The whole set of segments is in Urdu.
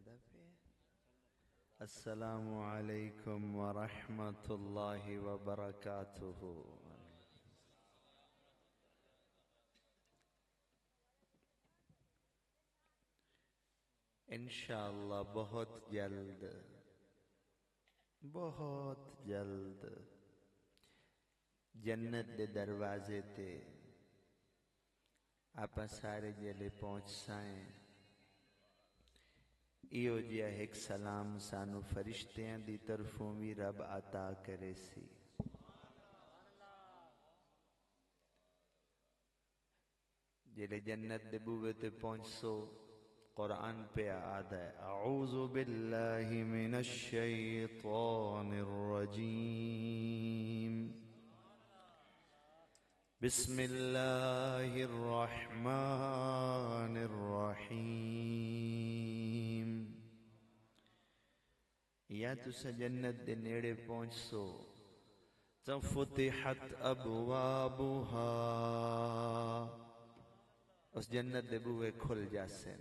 چلدا پہ السلام علیکم ورحمۃ اللہ وبرکاتہ۔ انشاءاللہ بہت جلد جنت دے دروازے تے آپا سارے جلے پہنچ سائیں۔ ایو جیا ایک سلام سانو فرشتیاں دی طرفوں بھی رب عطا کرے سی۔ جلے جنت دے بوے تے پہنچ سو قرآن پہ آدھا ہے اعوذ باللہ من الشیطان الرجیم بسم اللہ الرحمن الرحیم۔ یا تسا جنت دے نیڑے پہنچ سو تو فتحت ابوابها، اس جنت دے بوئے کھل جاسے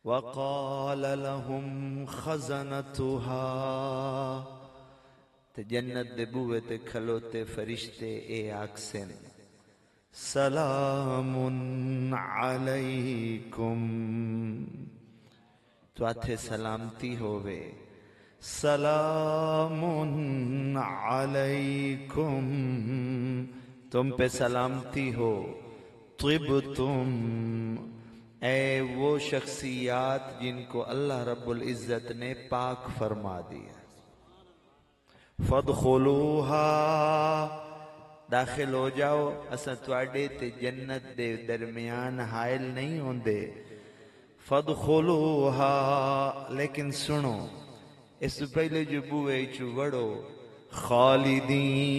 وقال لهم خزنتها، تے جنت دے بوئے تے کھلوتے فرشتے اے آکسن سلام علیکم، تو آتھے سلامتی ہوئے سلام علیکم، تم پہ سلامتی ہو، طبتم، اے وہ شخصیات جن کو اللہ رب العزت نے پاک فرما دیا، فادخلوها، داخل ہو جاؤ، اساں تواڈے تے جنت دے درمیان حائل نہیں ہوندے، فادخلوها، لیکن سنو اس سے پہلے جو بوئے چو وڑو خالدین،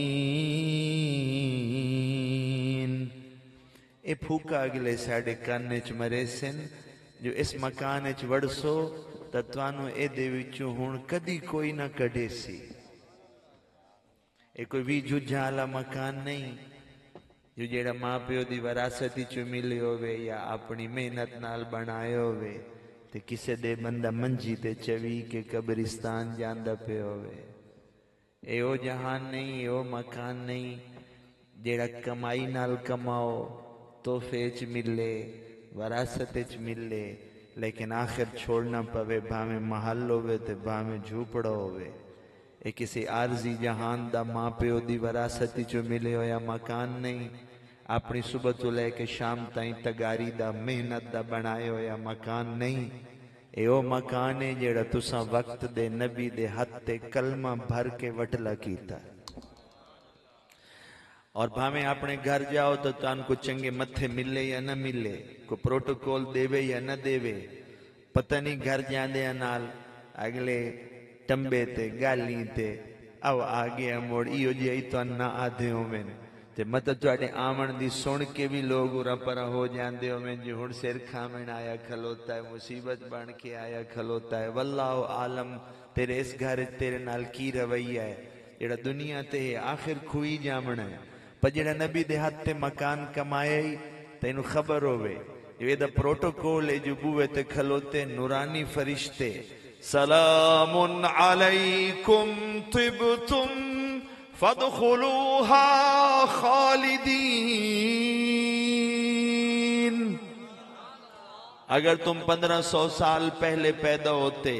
اے پھوکا اگلے ساڑھے کاننے چ مرے سن جو اس مکانے چ وڑ سو تتوانو اے دے وچو ہون کدی کوئی نہ کڑے سی، اے کوئی بھی جھجھالا مکان نہیں جو جیڑا ماں پیو دی وراثتی چو ملے ہوئے یا اپنی محنت نال بنائے ہوئے تے کسے دے بندہ منجی تے چوی کے قبرستان جاندہ پہ ہوئے، اے او جہان نہیں، اے او مکان نہیں جیڑا کمائی نال کماؤ تحفے چ ملے وراثت چ ملے لیکن آخر چھوڑنا پوے، بھامے محل ہوئے تے بھامے جھوپڑا ہوئے، اے کسی عارضی جہان دا ماں پیو دی وراثتی چو ملے ہویا مکان نہیں، اپنی صبح تو لے کے شام تائیں تگاری دا محنت دا بنائے ہویا مکان نہیں، اے او مکان ہے جیڑا تساں وقت دے نبی دے ہاتھ تے کلمہ بھر کے وٹلا کیتا، اور بھامے اپنے گھر جاؤ تو تان کو چنگے متھے ملے یا نہ ملے، کو پروٹوکول دیوے یا نہ دیوے، پتہ نہیں گھر جاندے نال اگلے ٹمبے تے گالی تے او آگے موڑ ایو جی ای تو نہ آدھے ہوئے تے مطلب تواڈے آمن دی سن کے بھی لوگ اُرا پرا ہو جاندے ہوئے جو ہن سر کھامن آیا کھلوتا ہے، مصیبت بن کے آیا کھلوتا ہے، واللہ عالم تیرے اس گھر تیرے نال کی رویہ ہے، جڑا دنیا تے آخر کھوئی جامنا ہے، پر جڑا نبی دے ہاتھ تے مکان کمائے تینو خبر ہوئے یہ دا پروٹوکول ہے جو بوئے تے کھلوتے نورانی فرشتے سلام علیکم طبتم فادخلوها خالدین، اگر تم 1500 سال پہلے پیدا ہوتے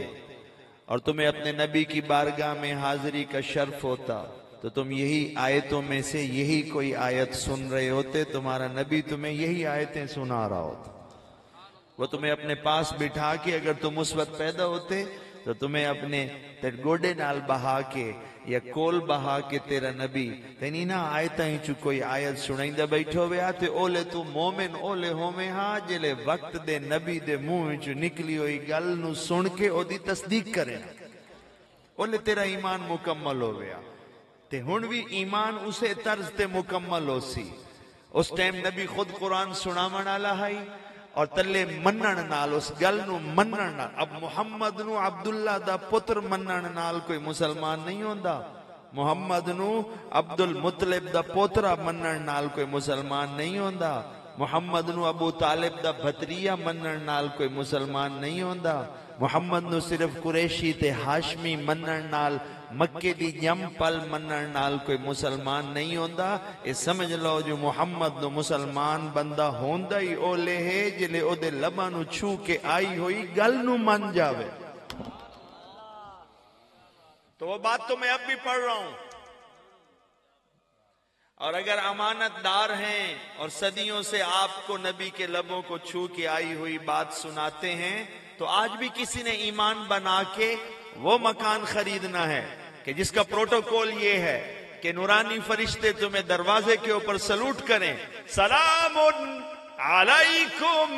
اور تمہیں اپنے نبی کی بارگاہ میں حاضری کا شرف ہوتا تو تم یہی آیتوں میں سے یہی کوئی آیت سن رہے ہوتے، تمہارا نبی تمہیں یہی آیتیں سنا رہا ہوتا، وہ تمہیں اپنے پاس بٹھا کے اگر تم اس وقت پیدا ہوتے تو تمہیں اپنے گوڑے نال بہا کے یا کول بہا کے تیرا نبی تینی نہ آیتاں ہی چو کوئی آیت سنائیں دا بیٹھو ہوئے آتے اولے تو مومن اولے ہومیں ہاں جلے وقت دے نبی دے منہ چو نکلی ہوئی گل نو سن کے او دی تصدیق کریں، اولے تیرا ایمان مکمل ہوئے تے ہن بھی ایمان اسے طرز تے مکمل ہو سی، اس ٹائم نبی خود قرآن سنا منالا ہے اور تلے منن نال اس گل نو منن نال، اب محمد نو عبداللہ دا پتر منن نال کوئی مسلمان نہیں ہوندا، محمد نو عبد المطلب دا پوترا منن نال کوئی مسلمان نہیں ہوندا، محمد نو ابو طالب دا بھتریجا منن نال کوئی مسلمان نہیں ہوندا، محمد نو صرف قریشی تے ہاشمی منن نال، مکے دی یم پل منن نال کوئی مسلمان نہیں ہوندا۔ اے سمجھ لو جو محمد نو مسلمان بندہ ہوندا ہی او لے ہے جلے او دے لباں نو چھو کے آئی ہوئی گل نو من جاوے۔ تو وہ بات تو میں اب بھی پڑھ رہا ہوں، اور اگر امانت دار ہیں اور صدیوں سے آپ کو نبی کے لبوں کو چھو کے آئی ہوئی بات سناتے ہیں، تو آج بھی کسی نے ایمان بنا کے وہ مکان خریدنا ہے کہ جس کا پروٹوکول یہ ہے کہ نورانی فرشتے تمہیں دروازے کے اوپر سلوٹ کریں، سلام علیکم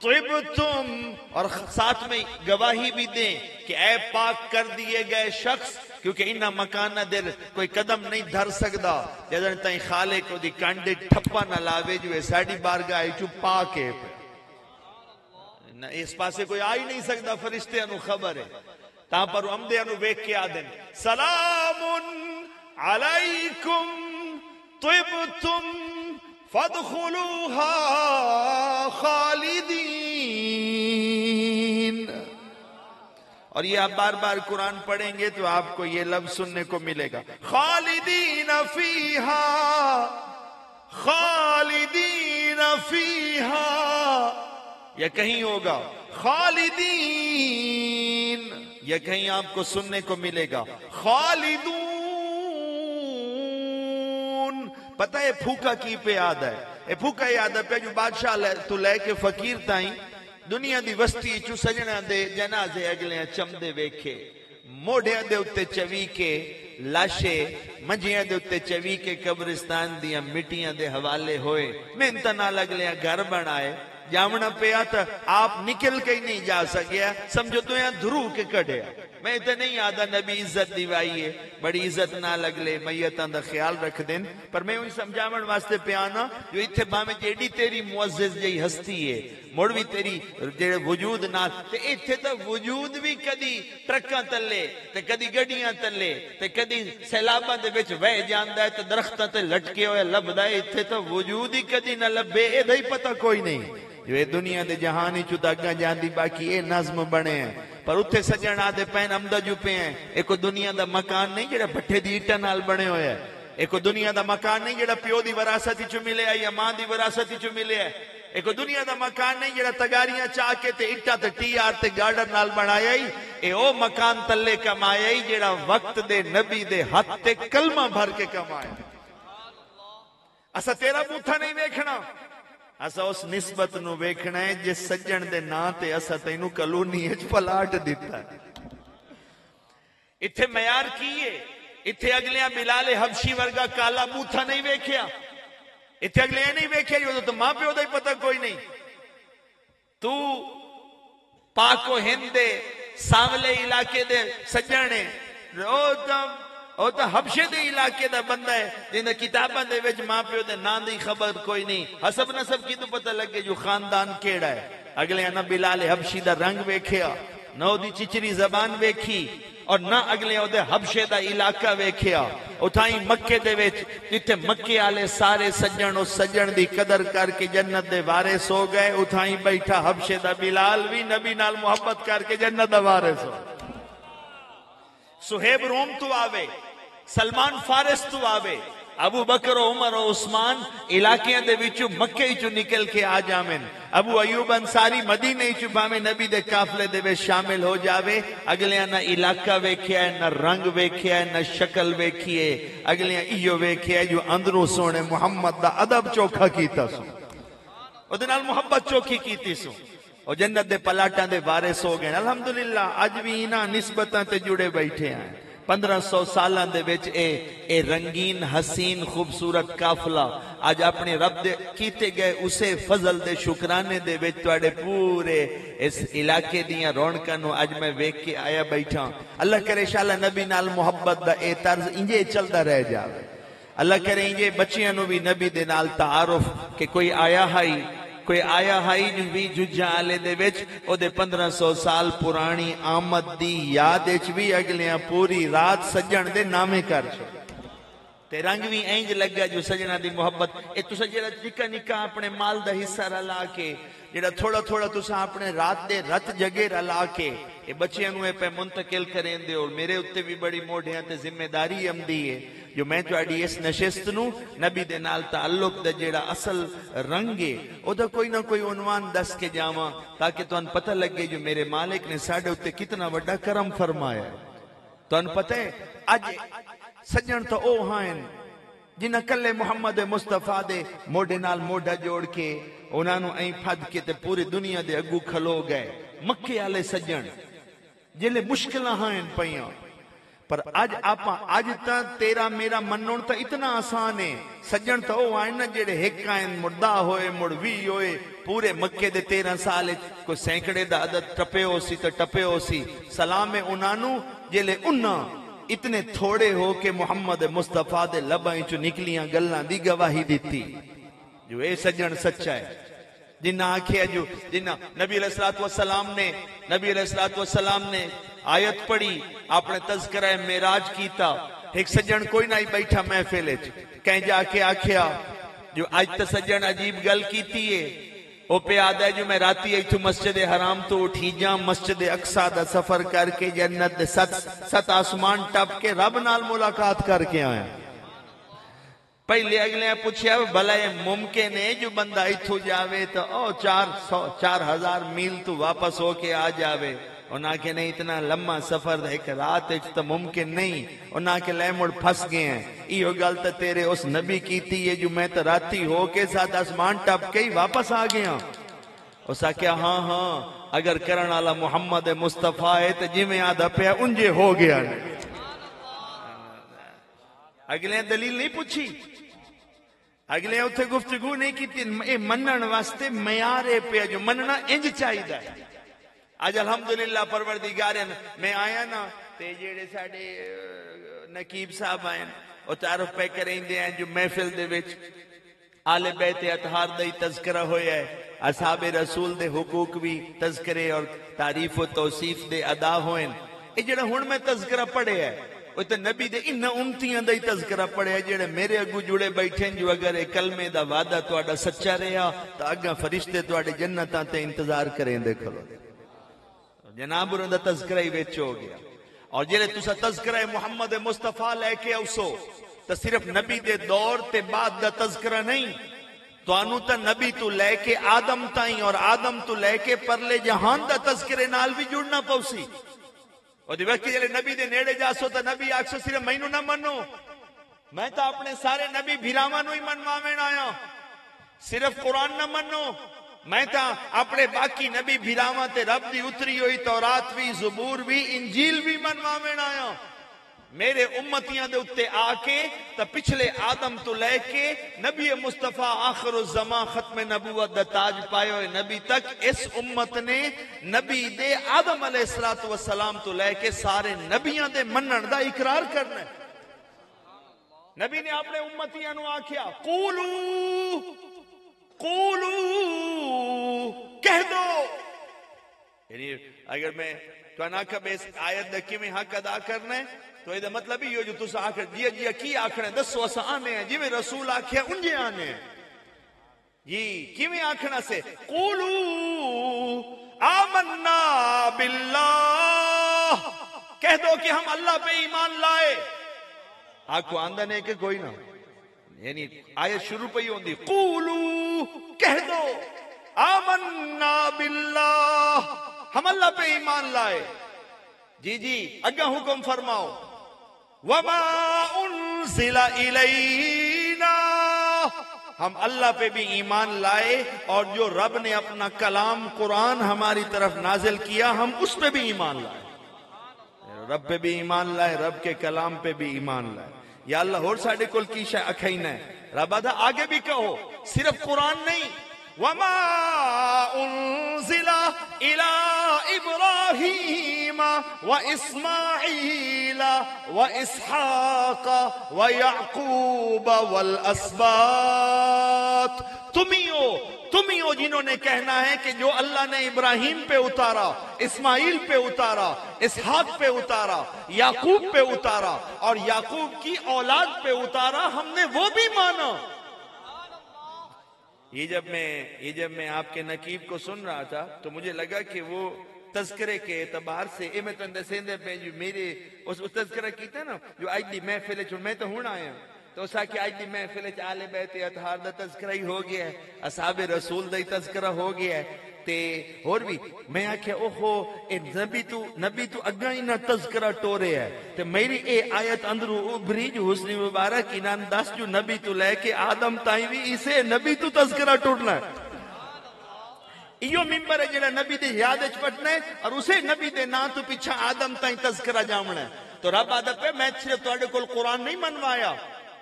طبتم، اور ساتھ میں گواہی بھی دیں کہ اے پاک کر دیے گئے شخص، کیونکہ انہا مکانہ در کوئی قدم نہیں دھر سکدا جدن تائیں خالق کو دی کانڈے ٹھپا نہ لاوے جو ساڑی بارگاہ چو پاکے پہ اس پاسے کوئی آئی نہیں سکدا، فرشتے انو خبر ہے تاں پر امدے انو بیک کے آدن سلام علیکم طبتم فادخلوها خالدین۔ اور یہ آپ بار بار قرآن پڑھیں گے تو آپ کو یہ لفظ سننے کو ملے گا، خالدین فیہا، خالدین فیہا، یا کہیں ہوگا خالدین، یا کہیں آپ کو سننے کو ملے گا خالدون۔ پتہ ہے پھوکا کی پہ یاد ہے، اے پھوکا یاد ہے پہ جو بادشاہ تو لے کے فقیر تائیں دنیا دی وسطی چو سجنہ دے جنازے اگلے چمدے ویکھے، موڑے دے اتے چوی کے لاشے، منجیاں دے اتے چوی کے قبرستان دیا مٹیاں دے حوالے ہوئے، محنت نال اگلے گھر بنائے، جامنا پہ آتا آپ نکل کے ہی نہیں جا سکیا، سمجھو تو یہاں دھرو کے کڑیا۔ میں تے نہیں آدھا نبی عزت دیوائی ہے، بڑی عزت نہ لگلے میتاں دا خیال رکھ دیں، پر میں انہی سمجھاون واسطے پیانا جو اتھے باہمیں جیڑی تیری معزز جئی ہستی ہے، موڑوی تیری جیڑے وجود نہ، تے اتھے تا وجود بھی کدی ٹرکاں تلے، تے کدی گڑیاں تلے، تے کدی سیلاباں دے وچ وہ جاندا ہے، تے درختاں تے لٹکے ہوئے لبدا ہے، اتھے تا وجود ہی کدی نہ لبے، اے دہی پتہ کوئی نہیں۔ جو اے دنیا دے جہانی چو داگا جاندی باقی اے نظم بنے ہیں، پر اتھے سجن آدھے پین امدہ جو پہ ہیں، ایک دنیا دا مکان نہیں جڑا بٹھے دی اٹھا نال بنے ہوئے ہیں، ایک دنیا دا مکان نہیں جڑا پیو دی وراثتی چو ملے ہے یا ماں دی وراثتی چو ملے ہے، ایک دنیا دا مکان نہیں جڑا تگاریاں چاکے تے اٹھا تے ٹی آر تے گارڈر نال بنایا ہی، اے او مکان تلے کمایا ہی جڑا وقت دے نبی دے ہاتھ تے کلمہ بھر کے کمایا۔ اسا تیرا بوتھا نہیں ویکھنا، اسا اس نسبت نو ویکھنا ہے جس سجن دے نا تے اسا تینو کلونی اچ پلاٹ دیتا ہے۔ اتھے معیار کیے، اتھے اگلیاں بلال حبشی ورگا کالا بوتھا نہیں ویکھیا، اتھے اگلیاں نہیں ویکھیا جو تو ماں پہ ہوتا ہی پتہ کوئی نہیں۔ تو پاک و ہند دے ساملے علاقے دے سجنے او تا حبشے دے علاقے دا بندہ ہے جن کتاباں دے وچ ماں پیو دے نام دی خبر کوئی نہیں، حسب نسب کی تو پتہ لگے جو خاندان کیڑا ہے۔ اگلے نہ بلال حبشی دا رنگ ویکھیا، نہ دی چچری زبان ویکھی، اور نہ اگلے او دے حبشے دا علاقہ ویکھیا۔ اتھائیں مکے دے وچ جتھے مکے والے سارے سجن او سجن دی قدر کر کے جنت دے وارث ہو گئے، اتھائیں بیٹھا حبشے دا بلال بھی نبی نال محبت کر کے جنت دا وارث ہو۔ صہیب روم تو آوے، سلمان فارس تو آوے، ابو بکر و عمر و عثمان علاقیاں دے وچوں مکے چوں نکل کے آ جامن، ابو ایوب انصاری مدینے چوں بھاویں نبی دے قافلے دے وچ شامل ہو جاوے، اگلیاں نہ علاقہ ویکھیا ہے، نہ رنگ ویکھیا ہے، نہ شکل ویکھی ہے، اگلیاں ایو ویکھیا ہے جو اندروں سونے محمد دا ادب چوکھا کیتا سو، او دے نال محبت چوکھی کیتی سو، اور جنت دے پلاٹاں دے وارث ہو گئے۔ الحمدللہ اج بھی انہاں نسبتاں تے جڑے بیٹھے ہیں۔ 1500 سالاں دے وچ اے رنگین حسین خوبصورت قافلہ آج اپنے رب دے کیتے گئے اسے فضل دے شکرانے دے وچ تواڈے پورے اس علاقے دیاں رونقاں نو اج میں ویکھ کے آیا بیٹھا۔ اللہ کرے انشاءاللہ نبی نال محبت دا اے طرز انجے چلدا رہ جاوے، اللہ کرے انجے بچیاں نو بھی نبی دے نال تعارف کہ کوئی آیا ہائی جو بھی ججا آلے دے وچ او دے 1500 سال پرانی آمد دی یاد اچ بھی اگلیاں پوری رات سجن دے نامے کر چھو، تے رنگ بھی اینج لگا جو سجنا دی محبت اے تسا جڑا نکا نکا اپنے مال دا حصہ رلا کے جڑا تھوڑا تھوڑا تسا اپنے رات دے رت جگے رلا کے اے بچیاں نو اے پہ منتقل کریں دے اور میرے اتے بھی بڑی موڑیاں تے ذمہ داری امدی ہے جو میں تواڈی اس نشست نو نبی دے نال تعلق دا جڑا اصل رنگ ہے او دا کوئی نہ کوئی عنوان دس کے جاواں تاکہ تان پتہ لگے جو میرے مالک نے ساڈے اتے کتنا بڑا کرم فرمایا ہے تان پتہ ہے اج سجن تو او ہائن جنہ کلے محمد مصطفیٰ دے موڈے نال موڈا جوڑ کے انہاں نو این پھد کے تے پوری دنیا دے اگو کھلو گئے مکے والے سجن جلے مشکلاں ہائن پیاں پر اج آپاں اج تا تیرا میرا منن تا اتنا آسان ہے سجن تو او آئین نا جڑے ہک آئین مردہ ہوئے مڑوی ہوئے پورے مکے دے 13 سال کو سینکڑے دا عدد ٹپے ہو سی تے ٹپے ہو سی سلام انہاں جلے انہاں اتنے تھوڑے ہو کہ محمد مصطفیٰ دے لبائیں چو نکلیاں گلاں دی گواہی دیتی جو اے سجن سچا ہے جنہ آکھیا جو جنہ نبی علیہ السلام نے آیت پڑھی آپ نے تذکرہ معراج کیتا ایک سجن کوئی نہ ہی بیٹھا محفل کہیں جا کے آکھیا جو آج تا سجن عجیب گل کیتی ہے او پہ آدھا ہے جو میں راتی ایتھو مسجد حرام تو اٹھی جاں مسجد اقصی دا سفر کر کے جنت دے ست آسمان ٹپ کے رب نال ملاقات کر کے آیا پہلے اگلے پوچھیا بھلا یہ ممکن ہے جو بندہ ایتھو جاوے تو او 4,000 میل تو واپس ہو کے آ جاوے انہاں کے نہیں اتنا لمبا سفر ایک رات ایک تو ممکن نہیں انہاں کے لئے مڑ پھس گئے ہیں یہ غلط تیرے اس نبی کیتی ہے جو میں تو راتی ہو کے ساتھ آسمان ٹپ کے ہی واپس آ گیا اسا کیا ہاں اگر کرن والا محمد مصطفیٰ ہے تو جی میں آدھا پیا انجے ہو گیا اگلے دلیل نہیں پوچھی اگلے اتھے گفتگو نہیں کی منن واسطے معیار پہ جو مننا انج چاہیے آج الحمدللہ پروردگار میں آیا نا تے جیڑے ساڑے نقیب صاحب آئیں اور تعارف پہ کریں دے ہیں جو محفل دے وچ آل بیت اطہار دے تذکرہ ہویا ہے اصحاب رسول دے حقوق بھی تذکرے اور تعریف و توصیف دے ادا ہوئیں اے جڑا ہن میں تذکرہ پڑھے ہے وہ تو نبی دے انہا امتیاں دے تذکرہ پڑھے ہے جڑے میرے اگو جڑے بیٹھیں جو اگر ایک کلمے دا وعدہ توڑا سچا رہا تو اگا فرشتے توڑے جنتاں تے انتظار کریں دے کھلو جناب انہوں دا تذکرہ ہی ویچ ہو گیا اور جلے تسا تذکرہ محمد مصطفیٰ لے کے اوسو تو صرف نبی دے دور تے بعد دا تذکرہ نہیں تو انو تا نبی تو لے کے آدم تائیں اور آدم تو لے کے پرلے جہان دا تذکرے نال بھی جڑنا پوسی اور دی وقت جلے نبی دے نیڑے جاسو تا نبی آکسو صرف مینو نہ منو میں تا اپنے سارے نبی بھیرامانو ہی منوامین آیا صرف قرآن نہ منو میں تا اپنے باقی نبی بھیراما تے رب دی اتری ہوئی تورات بھی زبور بھی انجیل بھی منوامین آیا میرے امتیاں دے اتے آکے تا پچھلے آدم تو لے کے نبی مصطفیٰ آخر الزمان ختم نبوت دا تاج پائے ہوئے نبی تک اس امت نے نبی دے آدم علیہ السلام تو لے کے سارے نبیاں دے منن دا اقرار کرنا ہے نبی نے اپنے امتیاں نو آکھیا قولو کہہ دو یعنی اگر میں تو اناکب اس آیت دکی میں حق ادا کرنا ہے تو یہ مطلب ہی ہو جو تسا آخر جی کی آخر ہے دسو اسا آنے ہیں جی میں رسول آکھیا انجے آنے ہیں جی کی میں آخرنا سے قولو آمنا باللہ کہہ دو کہ ہم اللہ پہ ایمان لائے آپ کو آندن ہے کہ کوئی نہ یعنی آیت شروع پہ ہی ہوندی قولو کہہ دو آمنا باللہ ہم اللہ پہ ایمان لائے جی اگا حکم فرماؤ وما انزل الینا ہم اللہ پہ بھی ایمان لائے اور جو رب نے اپنا کلام قرآن ہماری طرف نازل کیا ہم اس پہ بھی ایمان لائے رب پہ بھی ایمان لائے رب کے کلام پہ بھی ایمان لائے یا اللہ اور ساڑھے کل کی شاہ اکھائینا ہے رب آدھا آگے بھی کہو صرف قرآن نہیں وما انزل الى ابراہیم واسماعیل واسحاق ویعقوب والاسباط تم ہی ہو جنہوں نے کہنا ہے کہ جو اللہ نے ابراہیم پہ اتارا، اسماعیل پہ اتارا، اسحاق پہ اتارا، یعقوب پہ اتارا اور یعقوب کی اولاد پہ اتارا، ہم نے وہ بھی مانا۔ یہ جب میں آپ کے نقیب کو سن رہا تھا تو مجھے لگا کہ وہ تذکرے کے اعتبار سے میں تو اندر پہ جو میرے اس تذکرہ کیتا ہے نا جو آج دی محفل چ میں تو ہوں آیا تو اسا کہ آج دی محفل چ آل بیت اطہار دا تذکرہ ہی ہو گیا ہے، اصحاب رسول دا تذکرہ ہو گیا ہے تے اور بھی میں آکھیا اوہو اے نبی تو اگا ہی نہ تذکرہ ٹورے ہے تے میری اے آیت اندرو ابری جو حسنی مبارک انان دس جو نبی تو لے کے آدم تائیں بھی اسے نبی تو تذکرہ ٹوٹنا ہے۔ ایو ممبر ہے جڑا نبی دے یاد وچ پٹنا ہے اور اسے نبی دے نا تو پیچھا آدم تائیں تذکرہ جامنا ہے۔ تو رب آدھا پہ میں صرف تواڈے کول قرآن نہیں منوایا،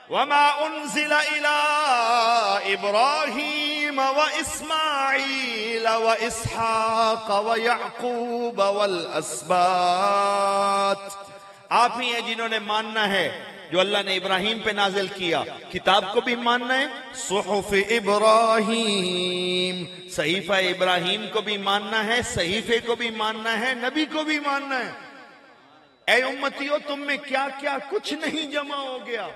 وما انزل الى ابراہیم واسماعیل واسحاق ویعقوب والاسباط، آپ ہی ہیں جنہوں نے ماننا ہے جو اللہ نے ابراہیم پہ نازل کیا، کتاب کو بھی ماننا ہے، صحف ابراہیم صحیفہ ابراہیم کو بھی ماننا ہے، صحیفے کو بھی ماننا ہے، نبی کو بھی ماننا ہے۔ اے امتیو تم میں کیا کیا کچھ نہیں جمع ہو گیا،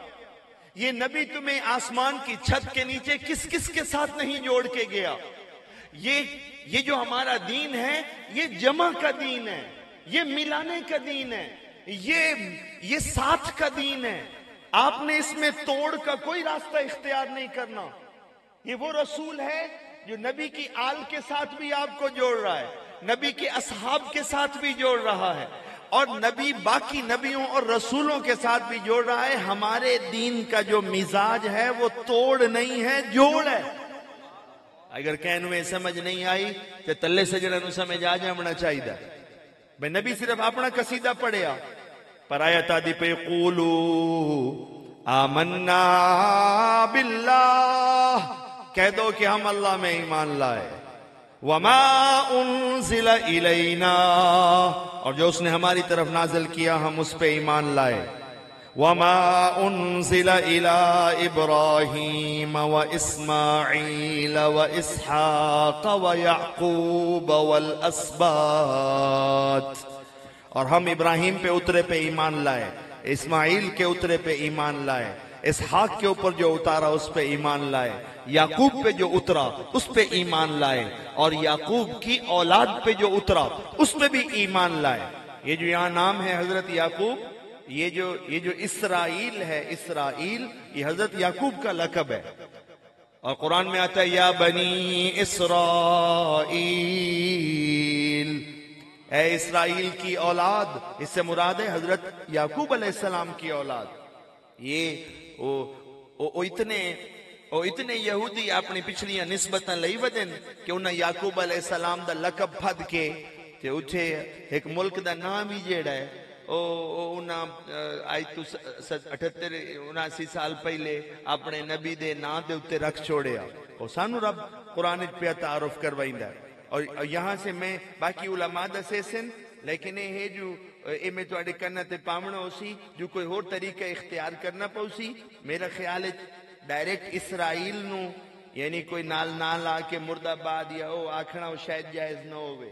یہ نبی تمہیں آسمان کی چھت کے نیچے کس کس کے ساتھ نہیں جوڑ کے گیا، یہ جو ہمارا دین ہے یہ جمع کا دین ہے، یہ ملانے کا دین ہے، یہ ساتھ کا دین ہے، آپ نے اس میں توڑ کا کوئی راستہ اختیار نہیں کرنا۔ یہ وہ رسول ہے جو نبی کی آل کے ساتھ بھی آپ کو جوڑ رہا ہے، نبی کے اصحاب کے ساتھ بھی جوڑ رہا ہے اور نبی باقی نبیوں اور رسولوں کے ساتھ بھی جوڑ رہا ہے۔ ہمارے دین کا جو مزاج ہے وہ توڑ نہیں ہے، جوڑ ہے۔ اگر کہنے میں سمجھ نہیں آئی تو تلے سے جنہوں سمجھ آ جامنا چاہیے بھئی نبی صرف اپنا قصیدہ پڑھیا پر آیت آدھی پہ قولو آمنا باللہ، کہہ دو کہ ہم اللہ میں ایمان لائے، وما انزل الینا، اور جو اس نے ہماری طرف نازل کیا ہم اس پہ ایمان لائے، وما انزل الی ابراہیم واسماعیل واسحاق ویعقوب والاسباط، اور ہم ابراہیم پہ اترے پہ ایمان لائے، اسماعیل کے اترے پہ ایمان لائے، اسحاق کے اوپر جو اتارا اس پہ ایمان لائے، یعقوب پہ جو اترا اس پہ ایمان لائے، اور یعقوب کی اولاد پہ جو اترا اس پہ بھی ایمان لائے۔ یہ جو یہاں نام ہے حضرت یعقوب، یہ جو اسرائیل ہے، اسرائیل یہ حضرت یعقوب کا لقب ہے، اور قرآن میں آتا ہے یا بنی اسرائیل، اے اسرائیل کی اولاد، اس سے مراد ہے حضرت یعقوب علیہ السلام کی اولاد۔ یہ اتنے یہودی اپنی پچھلیاں نسبتاں لئی ودن کہ انہاں یعقوب علیہ السلام دا لقب پھد کے تے اٹھے ایک ملک دا نام ہی جیڑا ہے انہاں آج تو 78-79 سال پہلے اپنے نبی دے نا دے اتے رکھ چھوڑیا، اور سانو رب قرآن پہ تعارف کروائندہ ہے۔ اور یہاں سے میں باقی علماء دسے سن، لیکن یہ جو میں تواڈے کرنا تے پامنا ہو سی جو کوئی اور طریقہ اختیار کرنا پاؤ سی، میرا خیال ہے ڈائریکٹ اسرائیل نو یعنی کوئی نال آ کے مرد آباد یا او آکھنا وہ شاید جائز نہ ہوئے،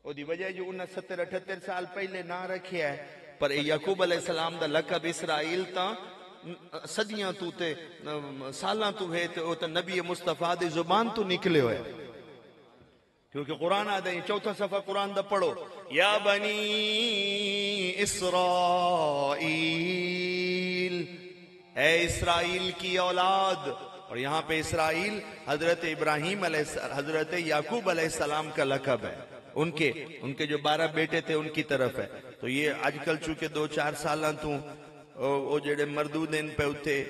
او دی وجہ جو انہاں 70-78 سال پہلے نہ رکھیا ہے، پر یعقوب علیہ السلام دا لقب اسرائیل تا صدیاں تو تے سالاں تو ہے تے او تا نبی مصطفیٰ دی زبان تو نکلے ہوئے، کیونکہ قرآن آدھا ہے، چوتھا صفحہ قرآن دا پڑھو، یا بنی اسرائیل، اے اسرائیل کی اولاد، اور یہاں پہ اسرائیل حضرت ابراہیم حضرت یعقوب علیہ السلام کا لقب ہے، ان کے جو 12 بیٹے تھے ان کی طرف ہے۔ تو یہ آج کل چونکہ 2-4 سالاں تو وہ جڑے مردود ان پہ اٹھے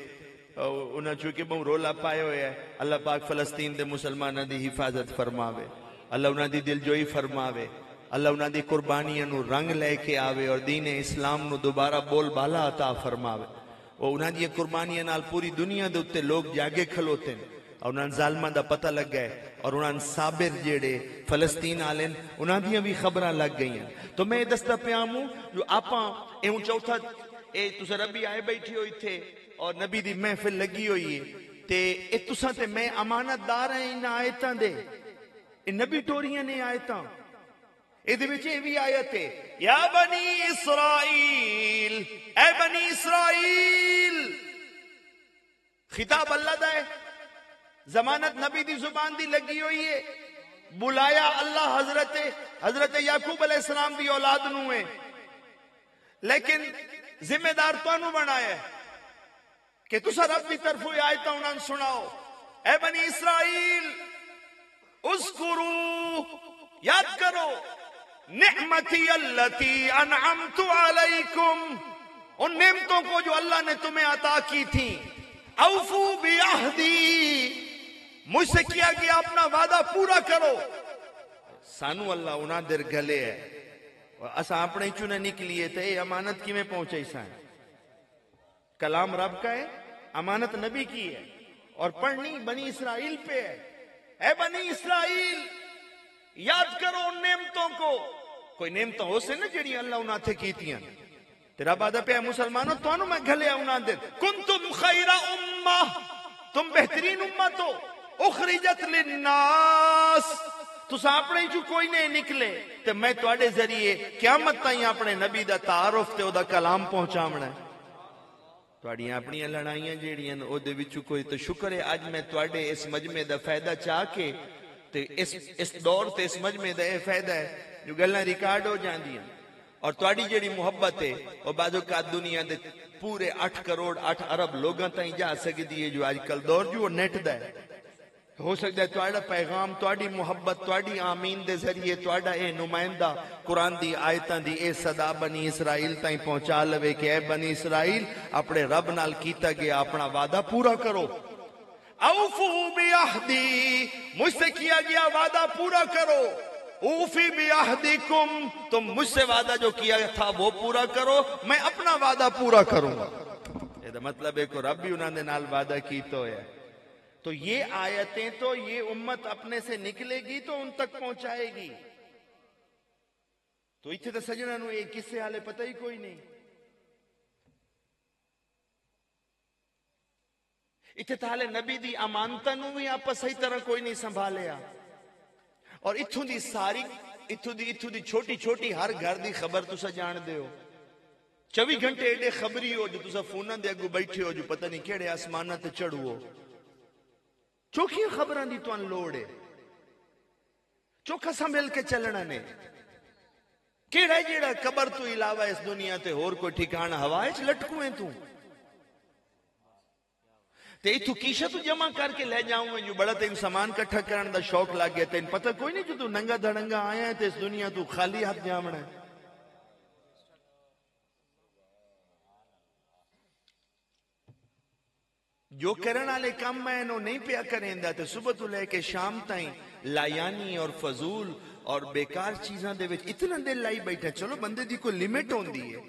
انہاں چونکہ بہت رولا پائے ہوئے ہیں، اللہ پاک فلسطین دے مسلمانہ دی حفاظت فرماوے، اللہ انہاں دی دل جوئی فرماوے، اللہ انہاں دی قربانیاں نو رنگ لے کے آوے اور دین اسلام نو دوبارہ بول بالا عطا فرماوے۔ وہ انہاں دی قربانیاں نال پوری دنیا دے اتے لوگ جاگے کھلوتے ہیں، اور انہاں ظالماں دا پتہ لگ گئے، اور انہاں صابر جیڑے فلسطین آلین انہاں دیاں بھی خبراں لگ گئی ہیں۔ تو میں دستا پیاموں جو آپاں چوتھا تسا ربی آئے بیٹھی ہوئی تھے اور نبی دی محفل لگی ہوئی ہے، تے اے تساں تے میں امانت دار ہیں ان آیتاں دے، اے نبی ٹوریاں نے آیتاں، اے دے وچ اے وی آیت ہے یا بنی اسرائیل، اے بنی اسرائیل، خطاب اللہ دا ہے، ضمانت نبی دی زبان دی لگی ہوئی ہے، بلایا اللہ حضرت یعقوب علیہ السلام دی اولاد نو ہے، لیکن ذمہ دار تانوں بنایا ہے کہ تسا رب دی طرف آیتاں انہاں سناؤ۔ اے بنی اسرائیل اذکروا، یاد کرو، نعمتی اللتی انعمت علیکم، ان نعمتوں کو جو اللہ نے تمہیں عطا کی تھی، اوفو بعہدی، مجھ سے کیا گیا اپنا وعدہ پورا کرو۔ سانو اللہ انہاں در گلے ہے اور اساں اپنے چنے نکلیے تے اے امانت کی میں پہنچے سائیں، کلام رب کا ہے، امانت نبی کی ہے، اور پڑھنی بنی اسرائیل پہ ہے۔ اے بنی اسرائیل یاد کرو ان نعمتوں کو، کوئی نعمتوں ہو سے نا جڑی اللہ انہاں تھے کیتیاں، تیرا بادہ پہ ہے مسلمانوں تو میں گھلیا انہاں دے، کنتم خیر امہ، تم بہترین امت ہو، اخرجت للناس، تسا اپنے جو کوئی نہیں نکلے تے میں تواڈے ذریعے قیامت تائیں اپنے نبی دا تعارف تے او دا کلام پہنچاونا ہے۔ تواڈیاں اپنی لڑائیاں جیڑیاں او دے وچ کوئی تو شکر ہے اج میں تواڈے اس مجمع دا فائدہ چاہ کے تے اس دور تے اس مجمع دا اے فائدہ ہے جو گلاں ریکارڈ ہو جاندیاں، اور تواڈی جیڑی محبت ہے او بعد اوقات دنیا دے پورے 8 کروڑ 8 ارب لوگاں تائیں جا سکدی ہے جو اج کل دور جو نیٹ دا ہے۔ ہو سکتا ہے تواڈا پیغام، تواڈی محبت، تواڈی آمین دے ذریعے تواڈا اے نمائندہ قرآن دی آیتاں دی اے صدا بنی اسرائیل تائیں پہنچا لوے کہ اے بنی اسرائیل اپنے رب نال کیتا گیا اپنا وعدہ پورا کرو، اوفو بعہدی، مجھ سے کیا گیا وعدہ پورا کرو، اوفی بعہدکم، تم مجھ سے وعدہ جو کیا تھا وہ پورا کرو، میں اپنا وعدہ پورا کروں گا۔ یہ مطلب ہے کہ رب بھی انہوں نے نال وعدہ کی تو ہے، تو یہ آیتیں تو یہ امت اپنے سے نکلے گی تو ان تک پہنچائے گی۔ تو اتھے تو سجنہ نو ایک کس سے حالے پتہ ہی کوئی نہیں، اتھے تو حالے نبی دی امانتہ نو بھی آپ صحیح طرح کوئی نہیں سنبھالیا، اور اتھوں دی ساری اتھوں دی چھوٹی چھوٹی ہر گھر دی خبر تسا جان دے ہو، 24 گھنٹے ایڈے خبری ہو جو تسا فوناں دے اگو بیٹھے ہو جو پتہ نہیں کیڑے آسمانہ تے چڑھو، چوکھی خبران دی تو ان لوڑ ہے، چوکھا سنبھل کے چلنا نے، کیڑا جیڑا قبر تو علاوہ اس دنیا تے اور کوئی ٹھکانہ ہوائے چ لٹکویں تو تے اتھو کیشہ تو جمع کر کے لے جاؤں میں جو بڑا تین سامان کٹھا کرن دا شوق لگ گیا تین پتہ کوئی نہیں جو تو ننگا دھڑنگا آیا ہے تے اس دنیا تو خالی ہاتھ جامنا ہے۔ جو کرن والے کام میں انہوں نہیں پیا کریں دا تے صبح تو لے کے شام تائیں لایانی اور فضول اور بیکار چیزاں دے وچ اتنا دل لائی بیٹھا، چلو بندے دی کوئی لیمٹ ہوندی ہے،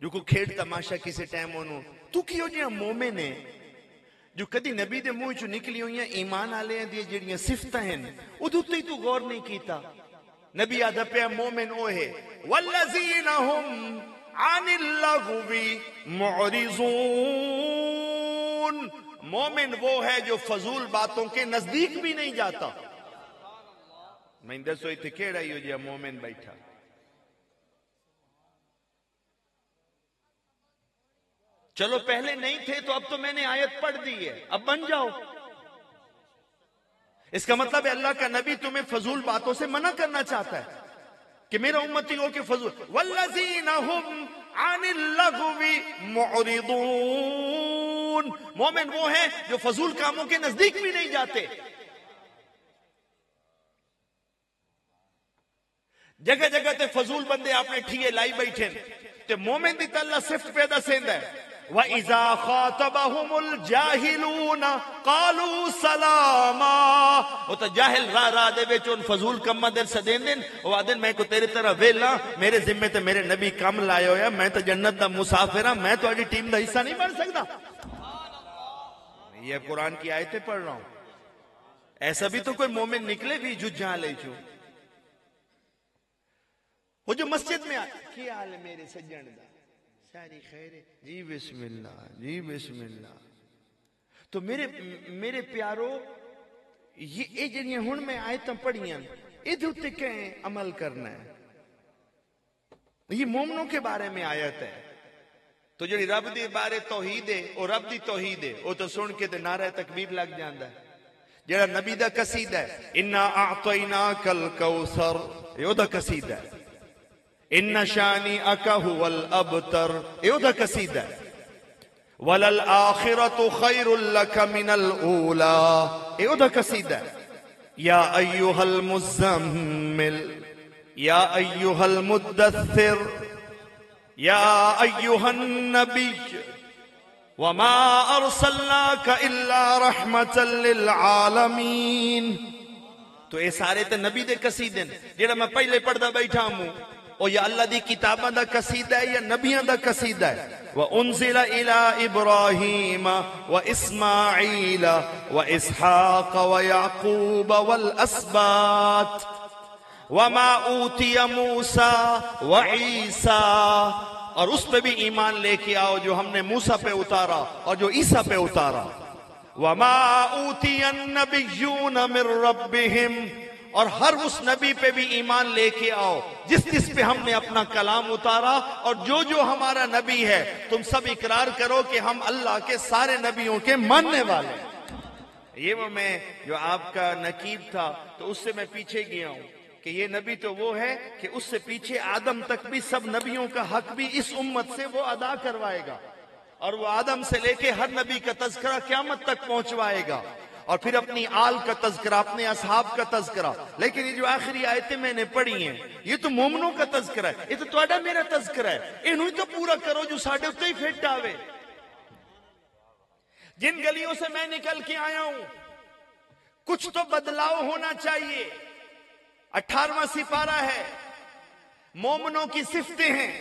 جو کوئی کھیڑ تماشا کسی ٹائم انہوں تو کیوں جہاں مومن ہے جو کدی نبی دے منہ چوں نکلی ہوئی ہیں ایمان آلے ہیں دی جڑیاں صفتیں ہیں ادھو تے تو غور نہیں کیتا۔ نبی آدھا پہ مومن او ہے والذین ہم عن اللغو معرضون، مومن وہ ہے جو فضول باتوں کے نزدیک بھی نہیں جاتا۔ میں دسو اتنے کیڑا ہی ہو جا مومن بیٹھا، چلو پہلے نہیں تھے تو اب تو میں نے آیت پڑھ دی ہے، اب بن جاؤ۔ اس کا مطلب ہے اللہ کا نبی تمہیں فضول باتوں سے منع کرنا چاہتا ہے کہ میرا امتی ہو کہ فضول والذین ہم عن اللغو معرضون، مومن وہ ہیں جو فضول کاموں کے نزدیک بھی نہیں جاتے۔ جگہ جگہ تے فضول بندے آپ نے ٹھیے لائی بیٹھے تے مومن دی تاللہ صفت پیدا سیندہ ہے وَإِذَا خَاطَبَهُمُ الْجَاهِلُونَ قَالُوا سَلَامًا، وہ تو جاہل راہ دے بیچ ان فضول کمہ در سدین دن وہ آدن میں کو تیرے طرح ویلا میرے ذمہ تے میرے نبی کم لائے ہویا، میں تو جنت دا مسافر ہاں، میں تو آڈی ٹیم دا حصہ نہیں بن سکتا۔ یہ قرآن کی آیتیں پڑھ رہا ہوں، ایسا بھی تو کوئی مومن نکلے بھی جو جہاں لے جو وہ جو مسجد میں آئے کیا حال ہے میرے سجن دا ساری خیر ہے جی بسم اللہ جی بسم اللہ، تو میرے پیارو یہ جڑیاں ہن میں آیتاں پڑھیاں ادھے اتے کہیں عمل کرنا ہے. یہ مومنوں کے بارے میں آیت ہے. تو جڑی رب دی بارے توحید ہے او رب دی توحید ہے او تو سن کے تے نعرہ تکبیر لگ جاندا ہے. جڑا نبی دا قصیدہ ہے انا اعطیناک الکوثر یہ دا قصیدہ ہے. ان شانئک هو الابتر یہ دا قصیدہ ہے. وللآخرۃ خیر لک من الاولی یہ دا قصیدہ ہے. یا ایھا المزمل یا ایھا المدثر یا ایھا النبی وما ارسلناک الا رحمتا للعالمین. تو اے سارے تے نبی دے قصیدے جڑا میں پہلے پڑھدا بیٹھا ہوں او یا اللہ دی کتاباں دا قصیدہ ہے یا نبیاں دا قصیدہ ہے. وَأُنزِلَ إِلَىٰ إِبْرَاهِيمَ وَإِسْمَاعِيلَ وَإِسْحَاقَ وَيَعْقُوبَ وَالْأَسْبَاطِ وَمَا أُوتِيَ مُوسَىٰ وَعِيسَىٰ. اور اس پہ بھی ایمان لے کے آؤ جو ہم نے موسیٰ پہ اتارا اور جو عیسیٰ پہ اتارا. وَمَا أُوتِيَ النَّبِيُّونَ مِن رَّبِّهِمْ. اور ہر اس نبی پہ بھی ایمان لے کے آؤ جس پہ ہم نے اپنا کلام اتارا. اور جو ہمارا نبی ہے تم سب اقرار کرو کہ ہم اللہ کے سارے نبیوں کے ماننے والے ہیں. یہ وہ میں جو آپ کا نقیب تھا تو اس سے میں پیچھے گیا ہوں کہ یہ نبی تو وہ ہے کہ اس سے پیچھے آدم تک بھی سب نبیوں کا حق بھی اس امت سے وہ ادا کروائے گا. اور وہ آدم سے لے کے ہر نبی کا تذکرہ قیامت تک پہنچوائے گا. اور پھر اپنی آل کا تذکرہ اپنے اصحاب کا تذکرہ. لیکن یہ جو آخری آیتیں میں نے پڑھی ہیں یہ تو مومنوں کا تذکرہ ہے. یہ تو تہاڈا میرا تذکرہ ہے. انہوں ہی تو پورا کرو جو ساڈے اتے ہی فٹ آوے. جن گلیوں سے میں نکل کے آیا ہوں کچھ تو بدلاؤ ہونا چاہیے. 18واں سپارہ ہے مومنوں کی صفتیں ہیں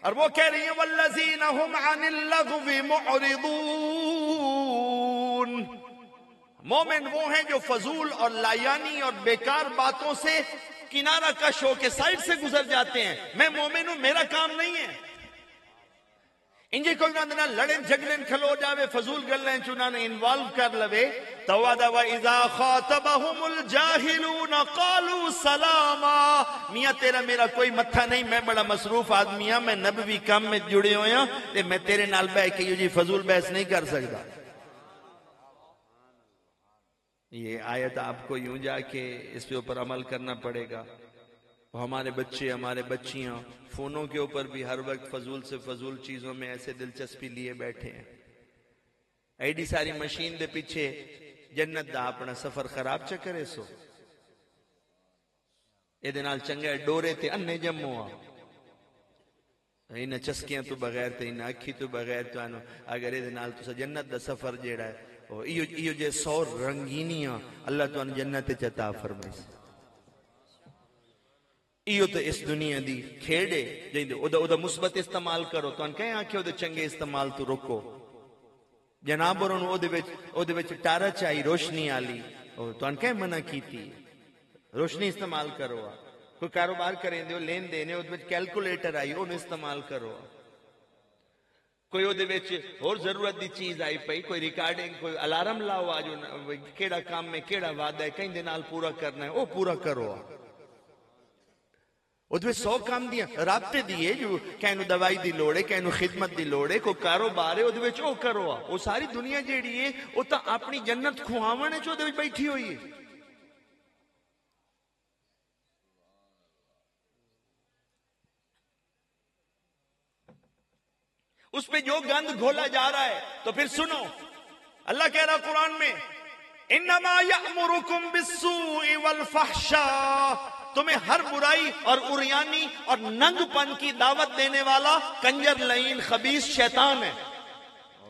اور وہ کہہ رہی ہیں والذین هم عن اللغو معرضون. مومن وہ ہیں جو فضول اور لایانی اور بیکار باتوں سے کنارہ کش ہو کے سائڈ سے گزر جاتے ہیں. میں مومن ہوں میرا کام نہیں ہے انجے کوئی نہ لڑیں جھگڑیں کھلو جاوے فضول گلیں چنا نے انوالو کر لوے. توادہ وَإِذَا خَاطَبَهُمُ الْجَاهِلُونَ قَالُوا سَلَامًا. میاں تیرا میرا کوئی متھا نہیں میں بڑا مصروف آدمی ہاں میں نبوی کام میں جڑے ہویا تے میں تیرے نال بہ کے یہ فضول بحث نہیں کر سکتا. یہ آیت آپ کو یوں جا کے اس پہ اوپر عمل کرنا پڑے گا. ہمارے بچے ہمارے بچیاں فونوں کے اوپر بھی ہر وقت فضول سے فضول چیزوں میں ایسے دلچسپی لیے بیٹھے ہیں. ایڈی ساری مشین دے پیچھے جنت دا اپنا سفر خراب چکرے سو یہ دنال چنگے ڈورے تے انے جمعوں آ انہیں چسکیاں تو بغیر تے انہیں اکھی تو بغیر تو آنو اگر یہ دنال تو جنت دا سفر جیڑا ہے ایو جے 100 رنگینیاں اللہ تو ان جنت چتا فرمائے. ایو تو اس دنیا دی کھیڑے جائیں او دا مثبت استعمال کرو تو ان کہیں آنکھیں او دا چنگے استعمال تو رکو. جناب اور او دے وچ ٹارا چاہی روشنی آلی تو ان کہیں منع کی تھی روشنی استعمال کرو. کوئی کاروبار کریں دے لین دینے او دے وچ کیلکولیٹر آئی انہوں استعمال کرو. کوئی او دے وچ اور ضرورت دی چیز آئی پئی کوئی ریکارڈنگ کوئی الارم لاؤ آج کیڑا کام میں کیڑا وعدہ ہے کہیں دے نال پورا کرنا ہے او پورا کرو. وہ دو 100 کام دیا رابطے دیئے جو کہنو دوائی دی لوڑے کہنو خدمت دی لوڑے کو کاروبار ہے وہ دو او کرو. وہ ساری دنیا جیڑی ہے وہ تا اپنی جنت کھواوان ہے جو دو بیٹھی ہوئی ہے. اس پہ جو گند گھولا جا رہا ہے تو پھر سنو اللہ کہہ رہا قرآن میں انما یأمرکم بالسوء والفحشاء. تمہیں ہر برائی اور اریانی اور ننگ پن کی دعوت دینے والا کنجر لعین خبیث شیطان ہے.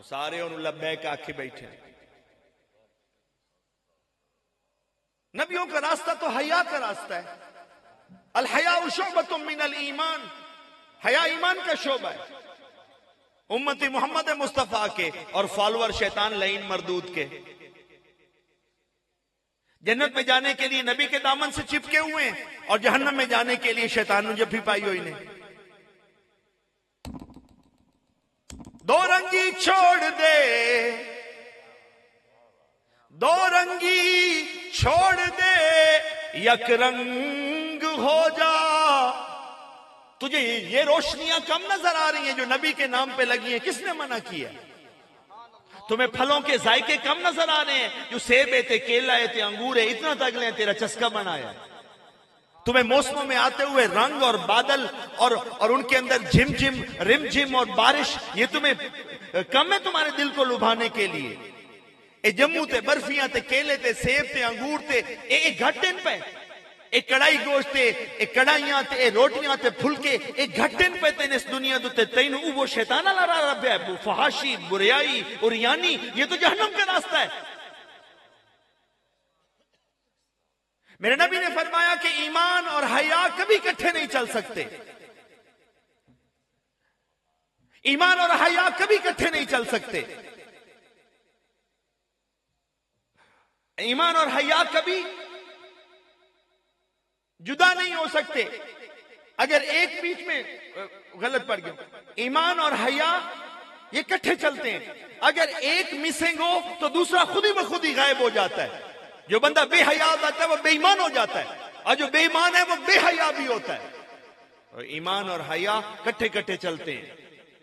سارے انہوں لبیک آکھے بیٹھے. نبیوں کا راستہ تو حیا کا راستہ ہے. الحیاء شعبۃ من الایمان. حیا ایمان کا شعبہ ہے. امتی محمد مصطفیٰ کے اور فالوور شیطان لعین مردود کے. جنت میں جانے کے لیے نبی کے دامن سے چپکے ہوئے ہیں اور جہنم میں جانے کے لیے شیطان نے جب بھی پائی ہوئی نے. دو رنگی چھوڑ دے دو رنگی چھوڑ دے یک رنگ ہو جا. تجھے یہ روشنیاں کم نظر آ رہی ہیں جو نبی کے نام پہ لگی ہیں؟ کس نے منع کیا؟ تمہیں پھلوں کے ذائقے کم نظر آ رہے ہیں جو سیب ہے تے کیلا ہے تے انگور ہے اتنا تک لیں تیرا چسکا بنایا. تمہیں موسموں میں آتے ہوئے رنگ اور بادل اور ان کے اندر جھم جھم رم جھم اور بارش یہ تمہیں کم ہے تمہارے دل کو لبھانے کے لیے؟ اے جموں تے برفیاں تے کیلے تے سیب تے انگور تے اے گھٹن پہ اے کڑائی گوشت تے اے کڑائیاں تے اے روٹیاں تے پھلکے اے گھٹن پہ تین اس دنیا تے تین وہ شیطانہ لڑا رب ہے فحاشی بریائی اور یعنی یہ تو جہنم کا راستہ ہے. میرے نبی نے فرمایا کہ ایمان اور حیا کبھی اکٹھے نہیں چل سکتے. ایمان اور حیا کبھی اکٹھے نہیں چل سکتے. ایمان اور حیا کبھی جدا نہیں ہو سکتے. اگر ایک بیچ میں غلط پڑ گیا، ایمان اور حیا یہ اکٹھے چلتے ہیں. اگر ایک مسنگ ہو تو دوسرا خود ہی بخود ہی غائب ہو جاتا ہے. جو بندہ بے حیا ہوتا ہے وہ بے ایمان ہو جاتا ہے اور جو بے ایمان ہے وہ بے حیا بھی ہوتا ہے. اور ایمان اور حیا کٹھے کٹھے چلتے ہیں.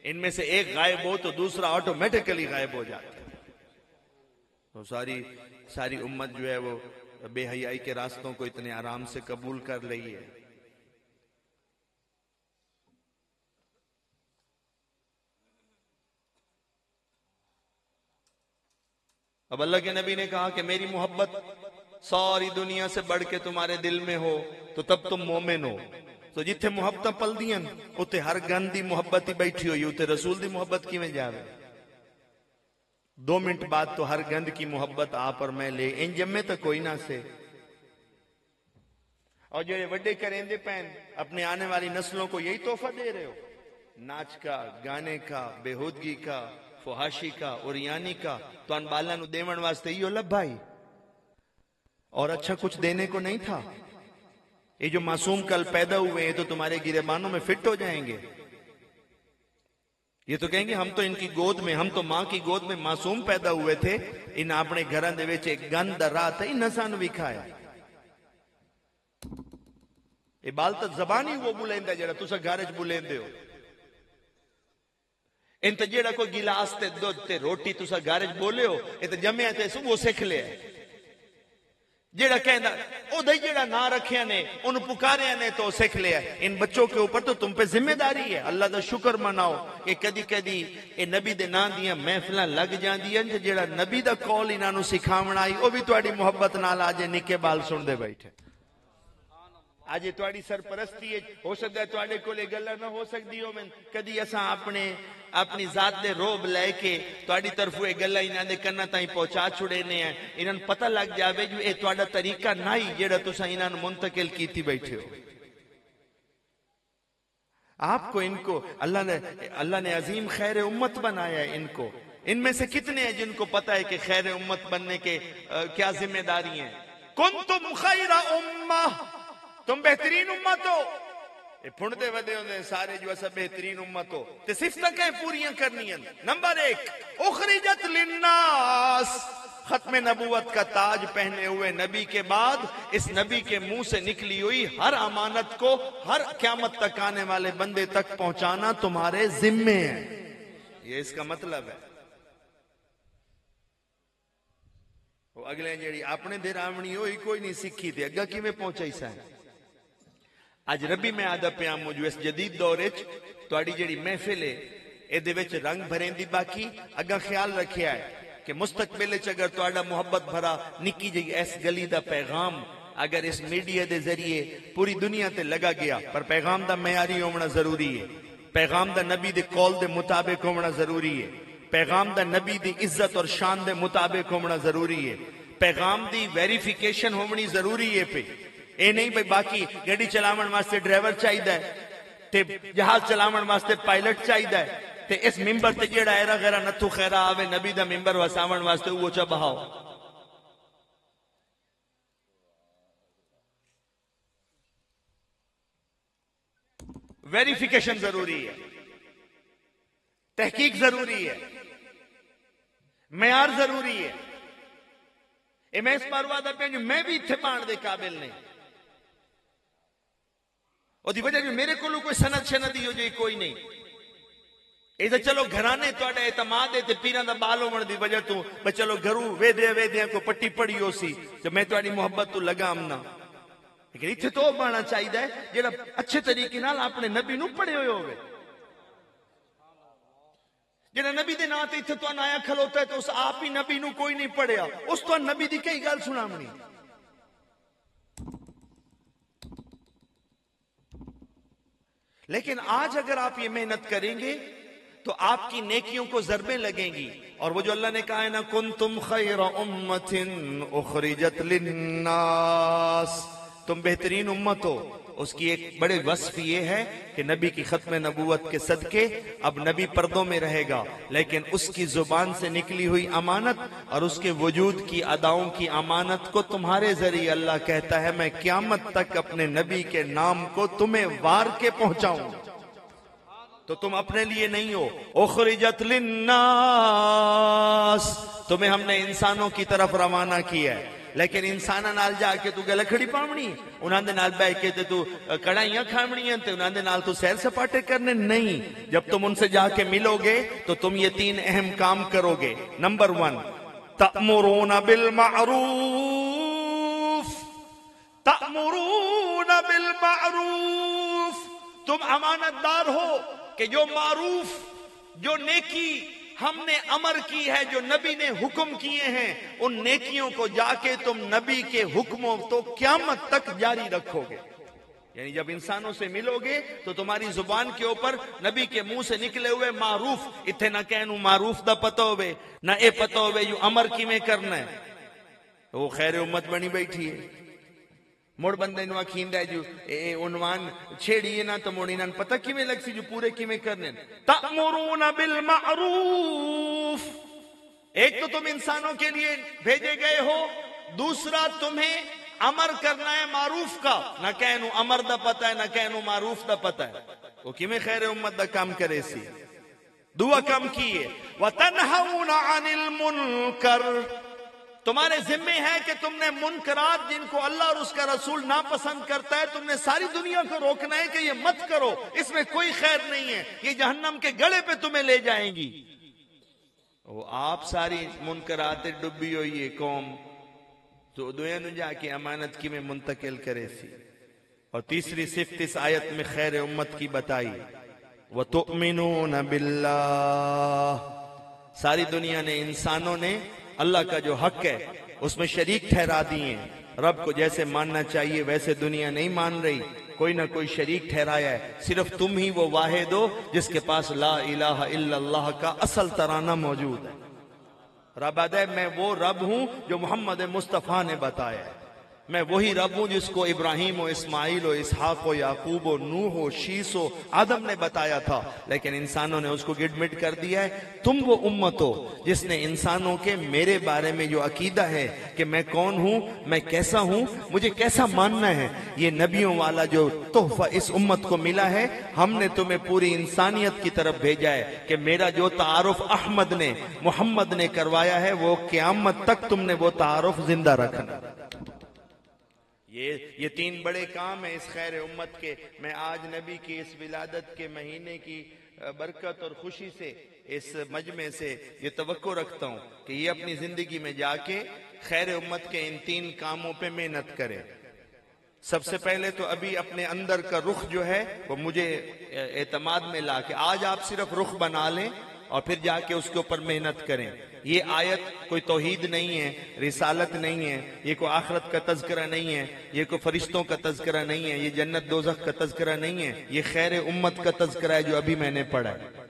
ان میں سے ایک غائب ہو تو دوسرا آٹومیٹکلی غائب ہو جاتا ہے. تو ساری امت جو ہے وہ بے حیائی کے راستوں کو اتنے آرام سے قبول کر رہی ہے. اب اللہ کے نبی نے کہا کہ میری محبت ساری دنیا سے بڑھ کے تمہارے دل میں ہو تو تب تم مومن ہو. تو جتھے محبت پل دیاں اتے ہر گندی محبت ہی بیٹھی ہوئی اتے رسول دی محبت کی میں جاوے. 2 منٹ بعد تو ہر گند کی محبت آپ اور میں لے ان جمے تو کوئی نہ سے. اور جو یہ وڈے کریندے پین اپنے آنے والی نسلوں کو یہی تحفہ دے رہے ہو، ناچ کا، گانے کا، بےہودگی کا، فحاشی کا، اوریانی کا. تو ان بالا نو دیون واسطے ہی ہو لب بھائی اور اچھا کچھ دینے کو نہیں تھا. یہ جو معصوم کل پیدا ہوئے ہیں تو تمہارے گریبانوں میں فٹ ہو جائیں گے. یہ تو کہیں گے ہم تو ان کی گود میں، ہم تو ماں کی گود میں معصوم پیدا ہوئے تھے. ان اپنے گھراں دے وچ ایک گند رات ہے انہاں سانو بھی کھایا. یہ بال تو زبان ہی وہ بولیندا جڑا تساں گھر وچ بولیندے ہو. ان تے جڑا کوئی گلاس تے دودھ تے روٹی تساں گھر وچ بولے ہو اے تے جمعے تے وہ سکھ لیا. جڑا کہندا او دے جڑا نہ رکھیا نے انہوں پکاریا نے تو سکھ لیا. ان بچوں کے اوپر تو تم پہ ذمہ داری ہے. اللہ دا شکر مناؤ کہ کدی کدی اے نبی دے نام دیاں محفلاں لگ جاندیاں تے جڑا نبی دا قول انہاں نو سکھاون آئی او بھی تہاڈی محبت نال آ جے نکے بال سن دے بیٹھے. آج تہاڈی سرپرستی ہو سکتا ہے تہاڈے کول یہ گلاں نہ ہو سکدی ہو. میں کدی اساں اپنی ذات دے روب لے کے تہاڈی طرف یہ گلاں انہاں دے کنا تائیں پہنچا چھڑینے ہیں. انہاں نوں پتہ لگ جاوے جو اے تہاڈا طریقہ نہیں جڑا تساں انہاں نوں منتقل کیتی بیٹھے ہو. آپ کو ان کو اللہ نے عظیم خیر امت بنایا ہے. ان میں سے کتنے ہیں جن کو پتہ ہے کہ خیر امت بننے کے کیا ذمہ داری ہیں. کنتم خیر امہ، تم بہترین امت ہو. پھنڈتے ودے ہوندے سارے جو ایسا بہترین امت ہو تے صفتاں کہیں پوریاں کرنی ہیں. نمبر 1 اخرجت للناس، ختم نبوت کا تاج پہنے ہوئے نبی کے بعد اس نبی کے منہ سے نکلی ہوئی ہر امانت کو ہر قیامت تک آنے والے بندے تک پہنچانا تمہارے ذمے ہے. یہ اس کا مطلب ہے. وہ اگلے جیڑی اپنے دیر آمنی ہوئی کوئی نہیں سکھی تھی اگا کی میں پہنچائی سائیں. آج ربی میں آدھا پیام موجود اس جدید دورچ تو آڑی جیڑی محفل ہے اے دے وچ رنگ بھریں دی باقی اگا خیال رکھیا ہے کہ مستقبل اگر تو آڑا محبت بھرا نکی جی ایس گلی دا پیغام اگر اس میڈیا دے ذریعے پوری دنیا تے لگا گیا پر پیغام دا معیاری ہونا ضروری ہے. پیغام دا نبی دے قول دے مطابق ہونا ضروری ہے. پیغام دا نبی دی عزت اور شان دے مطابق ہونا ضروری ہے. پیغام دی ویریفیکیشن ہونی ضروری ہے. پہ اے نہیں بھئی باقی گاڑی چلاون واسطے ڈرائیور چاہیدا ہے تے جہاز چلاون واسطے پائلٹ چاہیدا ہے تے اس ممبر تے جیڑا ایرا غیرہ نتھو خیرہ آوے نبی دا ممبر وساون واسطے وہ چا بہاؤ. ویریفیکیشن ضروری ہے، تحقیق ضروری ہے، معیار ضروری ہے. میں اس بار وعدہ پہ جو میں بھی اتھے پان دے قابل نہیں اور دی وجہ جو میرے کو کوئی سند شندی ہو جائے کوئی نہیں ایسا چلو گھرانے تو اڑے اعتماد ہے تے پیران دا بالو من دی وجہ تو بس چلو گھروں ویدے کو پٹی پڑی ہو سی جب میں تو اڑی محبت تو لگام نہ لیکن اتھے تو بانا چاہیے ہے جیڑا اچھے طریقے نال اپنے نبی نو پڑھے ہوئے ہوئے جیڑا نبی دے ناتے اتھے تو آیا کھلوتا ہے تو اس آپ ہی نبی نو کوئی نہیں پڑھیا اس تو نبی دی کئی گال سنا منی لیکن آج اگر آپ یہ محنت کریں گے تو آپ کی نیکیوں کو ضربیں لگیں گی اور وہ جو اللہ نے کہا ہے نا کنتم خیر امت اخرجت للناس تم بہترین امت ہو اس کی ایک بڑے وصف یہ ہے کہ نبی کی ختم نبوت کے صدقے اب نبی پردوں میں رہے گا لیکن اس کی زبان سے نکلی ہوئی امانت اور اس کے وجود کی اداؤں کی امانت کو تمہارے ذریعے اللہ کہتا ہے میں قیامت تک اپنے نبی کے نام کو تمہیں وار کے پہنچاؤں تو تم اپنے لیے نہیں ہو اخرجت للناس تمہیں ہم نے انسانوں کی طرف روانہ کیا ہے لیکن انسانہ نال جا کے تو گلکھڑی پاونی انہاں دے نال بیٹھ کے تو کڑھائیاں کھاونی ہیں تے انہاں دے نال تو سیر سپاٹے کرنے نہیں جب تم ان سے جا کے ملو گے تو تم یہ 3 اہم کام کرو گے نمبر 1 تأمرون بالمعروف تم امانت دار ہو کہ جو معروف جو نیکی ہم نے امر کی ہے جو نبی نے حکم کیے ہیں ان نیکیوں کو جا کے تم نبی کے حکموں تو قیامت تک جاری رکھو گے یعنی جب انسانوں سے ملو گے تو تمہاری زبان کے اوپر نبی کے منہ سے نکلے ہوئے معروف اتنے نہ کہنو معروف دا پتہ ہوئے نہ اے پتہ ہوئے یوں امر کی میں کرنا ہے وہ خیر امت بنی بیٹھی ہے موڑ بندے نو آکھین رہے جو عنوان چھیڑیے نا تو موڑی نا پتہ کی میں لگ سی جو پورے کی میں کرنے تأمرون بالمعروف ایک تو تم انسانوں کے لیے بھیجے گئے ہو دوسرا تمہیں امر کرنا ہے معروف کا نہ کہنو امر دا پتہ ہے نہ کہنو معروف دا پتہ ہے وہ کی میں خیر امت دا کام کرے سی دعا کام کیے وَتَنْهَوْنَ عَنِ الْمُنْكَرِ تمہارے ذمہ ہے کہ تم نے منکرات جن کو اللہ اور اس کا رسول ناپسند کرتا ہے تم نے ساری دنیا کو روکنا ہے کہ یہ مت کرو اس میں کوئی خیر نہیں ہے یہ جہنم کے گڑے پہ تمہیں لے جائیں گی وہ آپ ساری منکرات ڈبی ہوئی ہے قوم تو دویا نو جا کے امانت کی میں منتقل کرے سی اور تیسری صفت اس آیت میں خیر امت کی بتائی وَتُؤْمِنُونَ بِاللَّهِ ساری دنیا نے انسانوں نے اللہ کا جو حق ہے اس میں شریک ٹھہرا دیے رب کو جیسے ماننا چاہیے ویسے دنیا نہیں مان رہی کوئی نہ کوئی شریک ٹھہرایا ہے صرف تم ہی وہ واحد ہو جس کے پاس لا الہ الا اللہ کا اصل ترانہ موجود ہے رب ہے میں وہ رب ہوں جو محمد مصطفیٰ نے بتایا ہے میں وہی رب ہوں جس کو ابراہیم و اسماعیل و اسحاق و یعقوب و نوح و شیس و آدم نے بتایا تھا لیکن انسانوں نے اس کو گڈ مٹ کر دیا ہے تم وہ امت ہو جس نے انسانوں کے میرے بارے میں جو عقیدہ ہے کہ میں کون ہوں میں کیسا ہوں مجھے کیسا ماننا ہے یہ نبیوں والا جو تحفہ اس امت کو ملا ہے ہم نے تمہیں پوری انسانیت کی طرف بھیجا ہے کہ میرا جو تعارف احمد نے محمد نے کروایا ہے وہ قیامت تک تم نے وہ تعارف زندہ رکھنا یہ 3 بڑے کام ہیں اس خیر امت کے میں آج نبی کی اس ولادت کے مہینے کی برکت اور خوشی سے اس مجمع سے یہ توقع رکھتا ہوں کہ یہ اپنی زندگی میں جا کے خیر امت کے ان 3 کاموں پہ محنت کرے سب سے پہلے تو ابھی اپنے اندر کا رخ جو ہے وہ مجھے اعتماد میں لا کے آج آپ صرف رخ بنا لیں اور پھر جا کے اس کے اوپر محنت کریں یہ آیت کوئی توحید نہیں ہے رسالت نہیں ہے یہ کوئی آخرت کا تذکرہ نہیں ہے یہ کوئی فرشتوں کا تذکرہ نہیں ہے یہ جنت دوزخ کا تذکرہ نہیں ہے یہ خیر امت کا تذکرہ ہے جو ابھی میں نے پڑھا ہے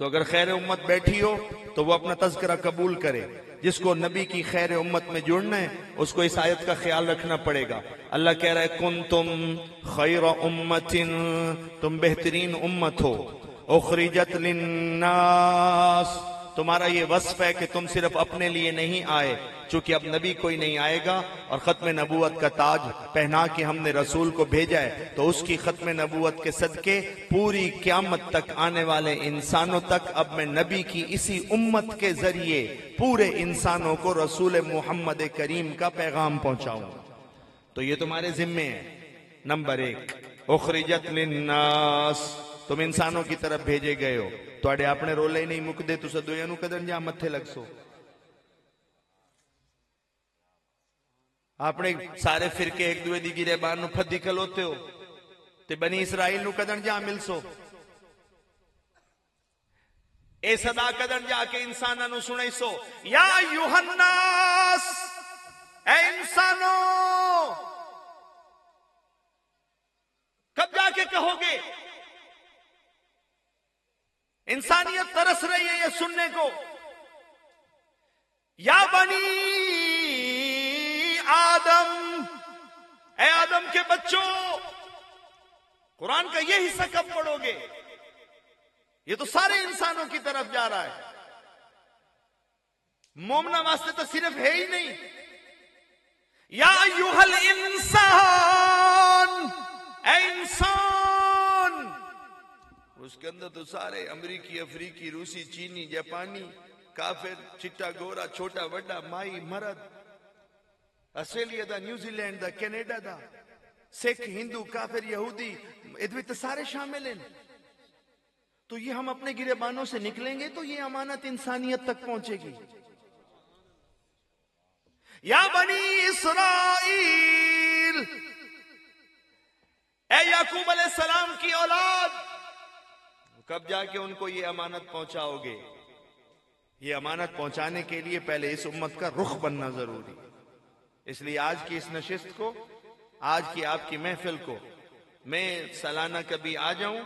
تو اگر خیر امت بیٹھی ہو تو وہ اپنا تذکرہ قبول کرے جس کو نبی کی خیر امت میں جڑنا ہے اس کو اس آیت کا خیال رکھنا پڑے گا اللہ کہہ رہا ہے کنتم خیر امت تم بہترین امت ہو اخرجت للناس تمہارا یہ وصف ہے کہ تم صرف اپنے لیے نہیں آئے، چونکہ اب نبی کوئی نہیں آئے گا اور ختم نبوت کا تاج پہنا کے ہم نے رسول کو بھیجا ہے، تو اس کی ختم نبوت کے صدقے پوری قیامت تک آنے والے انسانوں تک اب میں نبی کی اسی امت کے ذریعے پورے انسانوں کو رسول محمد کریم کا پیغام پہنچاؤں۔ تو یہ تمہارے ذمے ہے۔ نمبر 1، اخرجت للناس، تم انسانوں کی طرف بھیجے گئے ہو، توڑے اپنے رولے نہیں مکدے تو سدویا نو کدن جا متھے لگ سو، اپنے سارے فرقے ایک دوے دی گریبان نو پھدی کھلوتے ہو تے بنی اسرائیل نو کدن جا مل سو، اے صدا کدن جا کے انساناں نو سنائی سو، یا ایھا الناس، اے انسانوں، کب جا کے کہو گے؟ انسانیت ترس رہی ہے یہ سننے کو، یا بنی آدم، اے آدم کے بچوں۔ قرآن کا یہ حصہ کب پڑھو گے؟ یہ تو سارے انسانوں کی طرف جا رہا ہے، مومنا واسطے تو صرف ہے ہی نہیں۔ یا ایھا الانسان، اے انسان، اس کے اندر تو سارے امریکی، افریقی، روسی، چینی، جاپانی، کافر، چٹا گورا، چھوٹا بڑا، مائی مرد، آسٹریلیا دا، نیوزی لینڈ دا، کینیڈا دا، سکھ، ہندو، کافر، یہودی، ادوی تو سارے شامل ہیں۔ تو یہ ہم اپنے گریبانوں سے نکلیں گے تو یہ امانت انسانیت تک پہنچے گی۔ یا بنی اسرائیل، اے یعقوب علیہ السلام کی اولاد، کب جا کے ان کو یہ امانت پہنچاؤ گے؟ یہ امانت پہنچانے کے لیے پہلے اس امت کا رخ بننا ضروری۔ اس لیے آج کی اس نشست کو، آج کی آپ کی محفل کو، میں سالانہ کبھی آ جاؤں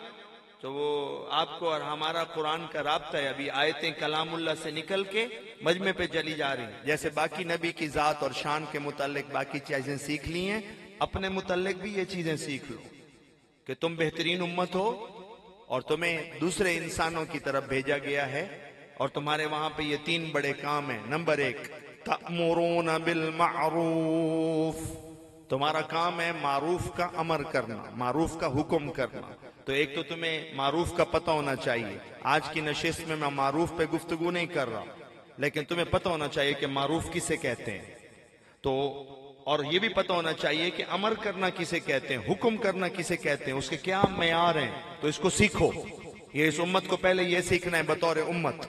تو وہ آپ کو اور ہمارا قرآن کا رابطہ ہے، ابھی آیتیں کلام اللہ سے نکل کے مجمع پہ چلی جا رہی ہیں۔ جیسے باقی نبی کی ذات اور شان کے متعلق باقی چیزیں سیکھ لی ہیں، اپنے متعلق بھی یہ چیزیں سیکھ لو کہ تم بہترین امت ہو اور تمہیں دوسرے انسانوں کی طرف بھیجا گیا ہے، اور تمہارے وہاں پہ یہ 3 بڑے کام ہیں۔ نمبر 1، تأمرون بالمعروف، تمہارا کام ہے معروف کا امر کرنا، معروف کا حکم کرنا۔ تو ایک تو تمہیں معروف کا پتہ ہونا چاہیے۔ آج کی نشست میں میں معروف پہ گفتگو نہیں کر رہا، لیکن تمہیں پتہ ہونا چاہیے کہ معروف کسے کہتے ہیں، تو اور یہ بھی پتہ ہونا چاہیے کہ امر کرنا کسے کہتے ہیں، حکم کرنا کسے کہتے ہیں، اس کے کیا معیار ہیں، تو اس کو سیکھو۔ یہ اس امت کو پہلے یہ سیکھنا ہے بطور امت۔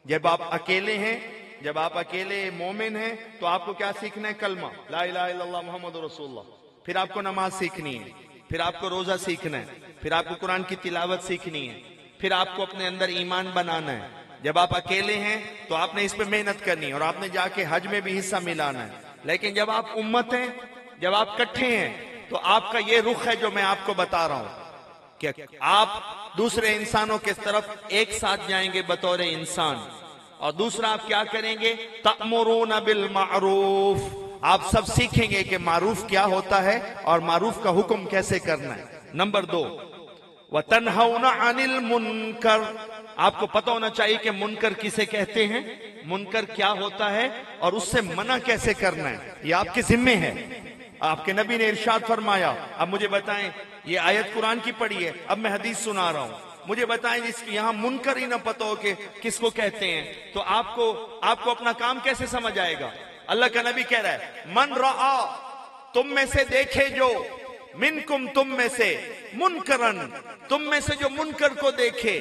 جب آپ اکیلے ہیں، جب آپ اکیلے مومن ہیں تو آپ کو کیا سیکھنا ہے؟ کلمہ لا الہ الا اللہ محمد رسول اللہ۔ پھر آپ کو نماز سیکھنی ہے، پھر آپ کو روزہ سیکھنا ہے، پھر آپ کو قرآن کی تلاوت سیکھنی ہے، پھر آپ کو اپنے اندر ایمان بنانا ہے۔ جب آپ اکیلے ہیں تو آپ نے اس پہ محنت کرنی ہے اور آپ نے جا کے حج میں بھی حصہ ملانا ہے۔ لیکن جب آپ امت ہیں، جب آپ کٹھے ہیں، تو آپ کا یہ رخ ہے جو میں آپ کو بتا رہا ہوں کہ آپ دوسرے انسانوں کے طرف ایک ساتھ جائیں گے بطور انسان، اور دوسرا آپ کیا کریں گے؟ تأمرون بالمعروف، آپ سب سیکھیں گے کہ معروف کیا ہوتا ہے اور معروف کا حکم کیسے کرنا ہے۔ نمبر 2، وَتَنْهَوْنَ عَنِ الْمُنْكَرِ، آپ کو پتہ ہونا چاہیے کہ منکر کسے کہتے ہیں، منکر کیا ہوتا ہے اور اس سے منع کیسے کرنا ہے، یہ آپ کے ذمے ہے۔ آپ کے نبی نے ارشاد فرمایا۔ اب مجھے بتائیں، یہ آیت قرآن کی پڑھی ہے، اب میں حدیث سنا رہا ہوں، مجھے بتائیں جس کی یہاں منکر ہی نہ پتہ ہو کہ کس کو کہتے ہیں، تو آپ کو اپنا کام کیسے سمجھ آئے گا؟ اللہ کا نبی کہہ رہا ہے، من رآ، تم میں سے دیکھے جو، منکم، تم میں سے، منکرن، تم میں سے جو منکر کو دیکھے،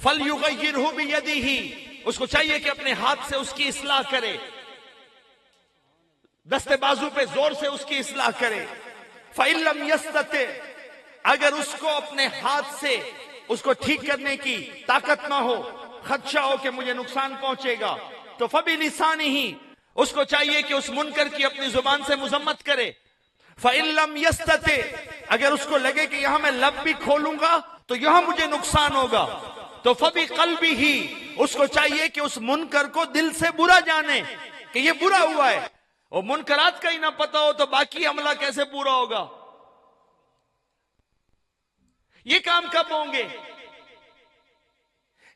فلیغیرہ بیدہ، اس کو چاہیے کہ اپنے ہاتھ سے اس کی اصلاح کرے، دست بازو پہ زور سے اس کی اصلاح کرے۔ فَإِن لَمْ يَسْتَطِعْ، اگر اس کو اپنے ہاتھ سے اس کو ٹھیک کرنے کی طاقت نہ ہو، خدشہ ہو کہ مجھے نقصان پہنچے گا، تو فَبِلِسَانِهِ، اس کو چاہیے کہ اس منکر کی اپنی زبان سے مذمت کرے۔ فَإِن لَمْ يَسْتَطِعْ، اگر اس کو لگے کہ یہاں میں لب بھی کھولوں گا تو یہاں مجھے نقصان ہوگا، تو فَبِقَلْبِهِ، اس کو چاہیے کہ اس منکر کو دل سے برا جانے کہ یہ برا ہوا ہے۔ اور منکرات کا ہی نہ پتہ ہو تو باقی عملہ کیسے پورا ہوگا؟ یہ کام کب ہوں گے؟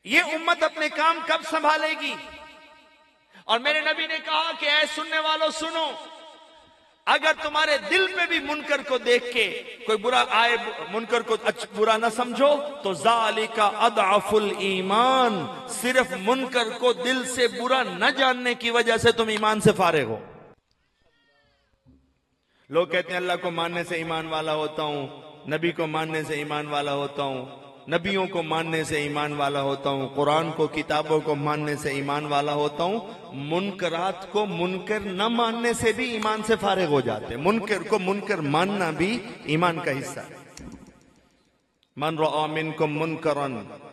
یہ امت اپنے کام کب سنبھالے گی؟ اور میرے نبی نے کہا کہ اے سننے والوں سنو، اگر تمہارے دل پہ بھی منکر کو دیکھ کے کوئی برا آئے، منکر کو برا نہ سمجھو، تو ذالک اضعف الایمان، صرف منکر کو دل سے برا نہ جاننے کی وجہ سے تم ایمان سے فارغ ہو۔ لوگ کہتے ہیں اللہ کو ماننے سے ایمان والا ہوتا ہوں، نبی کو ماننے سے ایمان والا ہوتا ہوں، نبیوں کو ماننے سے ایمان والا ہوتا ہوں، قرآن کو، کتابوں کو ماننے سے ایمان والا ہوتا ہوں۔ منکرات کو منکر نہ ماننے سے بھی ایمان سے فارغ ہو جاتے ہیں۔ منکر کو منکر ماننا بھی ایمان کا حصہ ہے۔ من رأى منکم منکرا،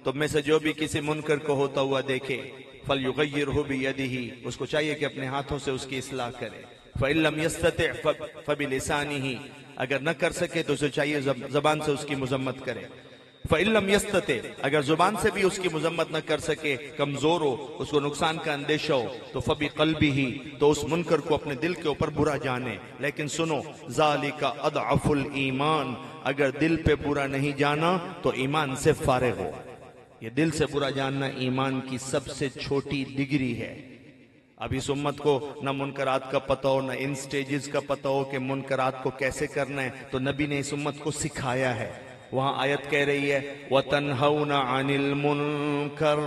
تم میں سے جو بھی کسی منکر کو ہوتا ہوا دیکھے، فلیغیرہ بیدہ، اس کو چاہیے کہ اپنے ہاتھوں سے اس کی اصلاح کرے۔ فإن لم يستطع فبلسانہ، اگر نہ کر سکے تو اسے چاہیے زبان سے اس کی مذمت کرے۔ فإن لم يستطع، اگر زبان سے بھی اس کی مذمت نہ کر سکے، کمزور ہو، اس کو نقصان کا اندیشہ ہو، تو فبقلبہ، تو اس منکر کو اپنے دل کے اوپر برا جانے۔ لیکن سنو، ذالک اضعف الایمان، اگر دل پہ برا نہیں جانا تو ایمان سے فارغ ہو۔ یہ دل سے برا جاننا ایمان کی سب سے چھوٹی ڈگری ہے۔ اب اس امت کو نہ منکرات کا پتہ ہو، نہ ان سٹیجز کا پتہ ہو کہ منکرات کو کیسے کرنا ہے، تو نبی نے اس امت کو سکھایا ہے۔ وہاں آیت کہہ رہی ہے وَتَنْهَوْنَ عَنِ الْمُنْكَرِ،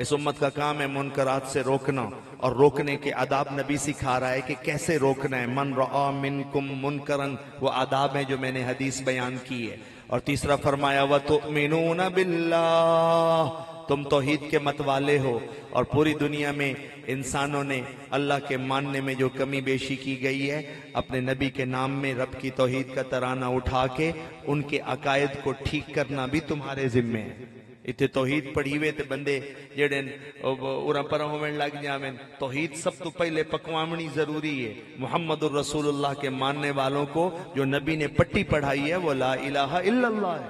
اس امت کا کام ہے منکرات سے روکنا، اور روکنے کے آداب نبی سکھا رہا ہے کہ کیسے روکنا ہے۔ من رآ منکم منکرن، وہ آداب ہیں جو میں نے حدیث بیان کی ہے۔ اور تیسرا فرمایا وَتُؤْمِنُونَ بِاللَّهِ، تم توحید کے مت والے ہو، اور پوری دنیا میں انسانوں نے اللہ کے ماننے میں جو کمی بیشی کی گئی ہے، اپنے نبی کے نام میں رب کی توحید کا ترانہ اٹھا کے ان کے عقائد کو ٹھیک کرنا بھی تمہارے ذمے ہے۔ اتنے توحید پڑھی ہوئے تے بندے جڑے اوراں پراں ہوون لگ جاویں۔ توحید سب تو پہلے پکوامنی ضروری ہے۔ محمد الرسول اللہ کے ماننے والوں کو جو نبی نے پٹی پڑھائی ہے وہ لا الہ الا اللہ ہے۔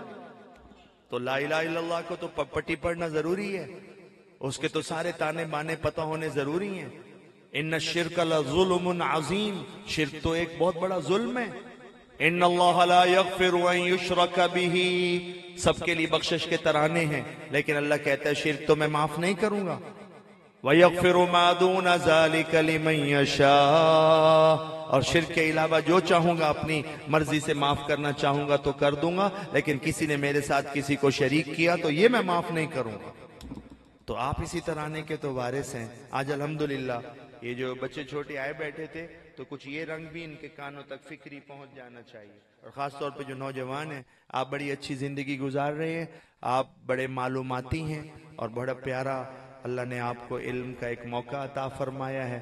تو لا الہ الا اللہ کو تو پٹی پڑھنا ضروری ہے، اس کے تو سارے تانے بانے پتہ ہونے ضروری ہیں۔ ان الشرک لظلم عظیم، شرک تو ایک بہت بڑا ظلم ہے۔ ان اللہ لا یغفر ان یشرک بہ، سب کے لیے بخشش کے ترانے ہیں، لیکن اللہ کہتا ہے شرک تو میں معاف نہیں کروں گا۔ وَيَغْفِرُ مَا دُونَ ذَلِكَ لِمَنْ يَشَاءُ، اور شرک کے علاوہ جو چاہوں گا اپنی مرضی سے معاف کرنا چاہوں گا تو کر دوں گا، لیکن کسی نے میرے ساتھ کسی کو شریک کیا تو یہ میں معاف نہیں کروں گا۔ تو آپ اسی ترانے کے تو وارث ہیں۔ آج الحمدللہ یہ جو بچے چھوٹے آئے بیٹھے تھے تو کچھ یہ رنگ بھی ان کے کانوں تک فکری پہنچ جانا چاہیے، اور خاص طور پہ جو نوجوان ہیں، آپ بڑی اچھی زندگی گزار رہے ہیں، آپ بڑے معلوماتی ہیں، اور بڑا پیارا اللہ نے آپ کو علم کا ایک موقع عطا فرمایا ہے۔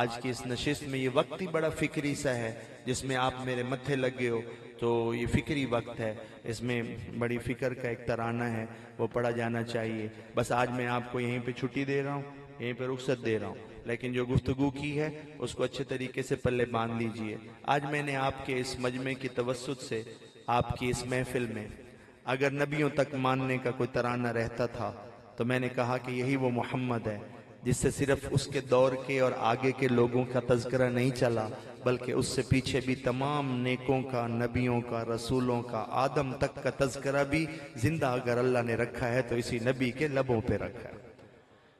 آج کی اس نشست میں یہ وقت ہی بڑا فکری سا ہے جس میں آپ میرے متھے لگے ہو، تو یہ فکری وقت ہے، اس میں بڑی فکر کا ایک ترانہ ہے، وہ پڑھا جانا چاہیے۔ بس آج میں آپ کو یہیں پہ چھٹی دے رہا ہوں، یہیں پہ رخصت دے رہا ہوں، لیکن جو گفتگو کی ہے اس کو اچھے طریقے سے پلے باندھ لیجئے۔ آج میں نے آپ کے اس مجمع کی توسط سے، آپ کی اس محفل میں اگر نبیوں تک ماننے کا کوئی ترانہ رہتا تھا تو میں نے کہا کہ یہی وہ محمد ہے جس سے صرف اس کے دور کے اور آگے کے لوگوں کا تذکرہ نہیں چلا، بلکہ اس سے پیچھے بھی تمام نیکوں کا، نبیوں کا، رسولوں کا، آدم تک کا تذکرہ بھی زندہ اگر اللہ نے رکھا ہے تو اسی نبی کے لبوں پہ رکھا ہے۔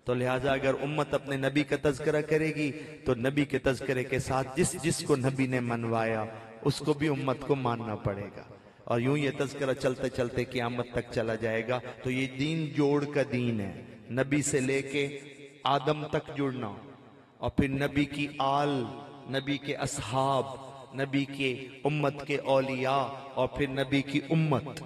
تو لہٰذا اگر امت اپنے نبی کا تذکرہ کرے گی تو نبی کے تذکرے کے ساتھ جس کو نبی نے منوایا اس کو بھی امت کو ماننا پڑے گا، اور یوں یہ تذکرہ چلتے چلتے قیامت تک چلا جائے گا۔ تو یہ دین جوڑ کا دین ہے، نبی سے لے کے آدم تک جڑنا، اور پھر نبی کی آل، نبی کے اصحاب، نبی کے امت کے اولیاء، اور پھر نبی کی امت،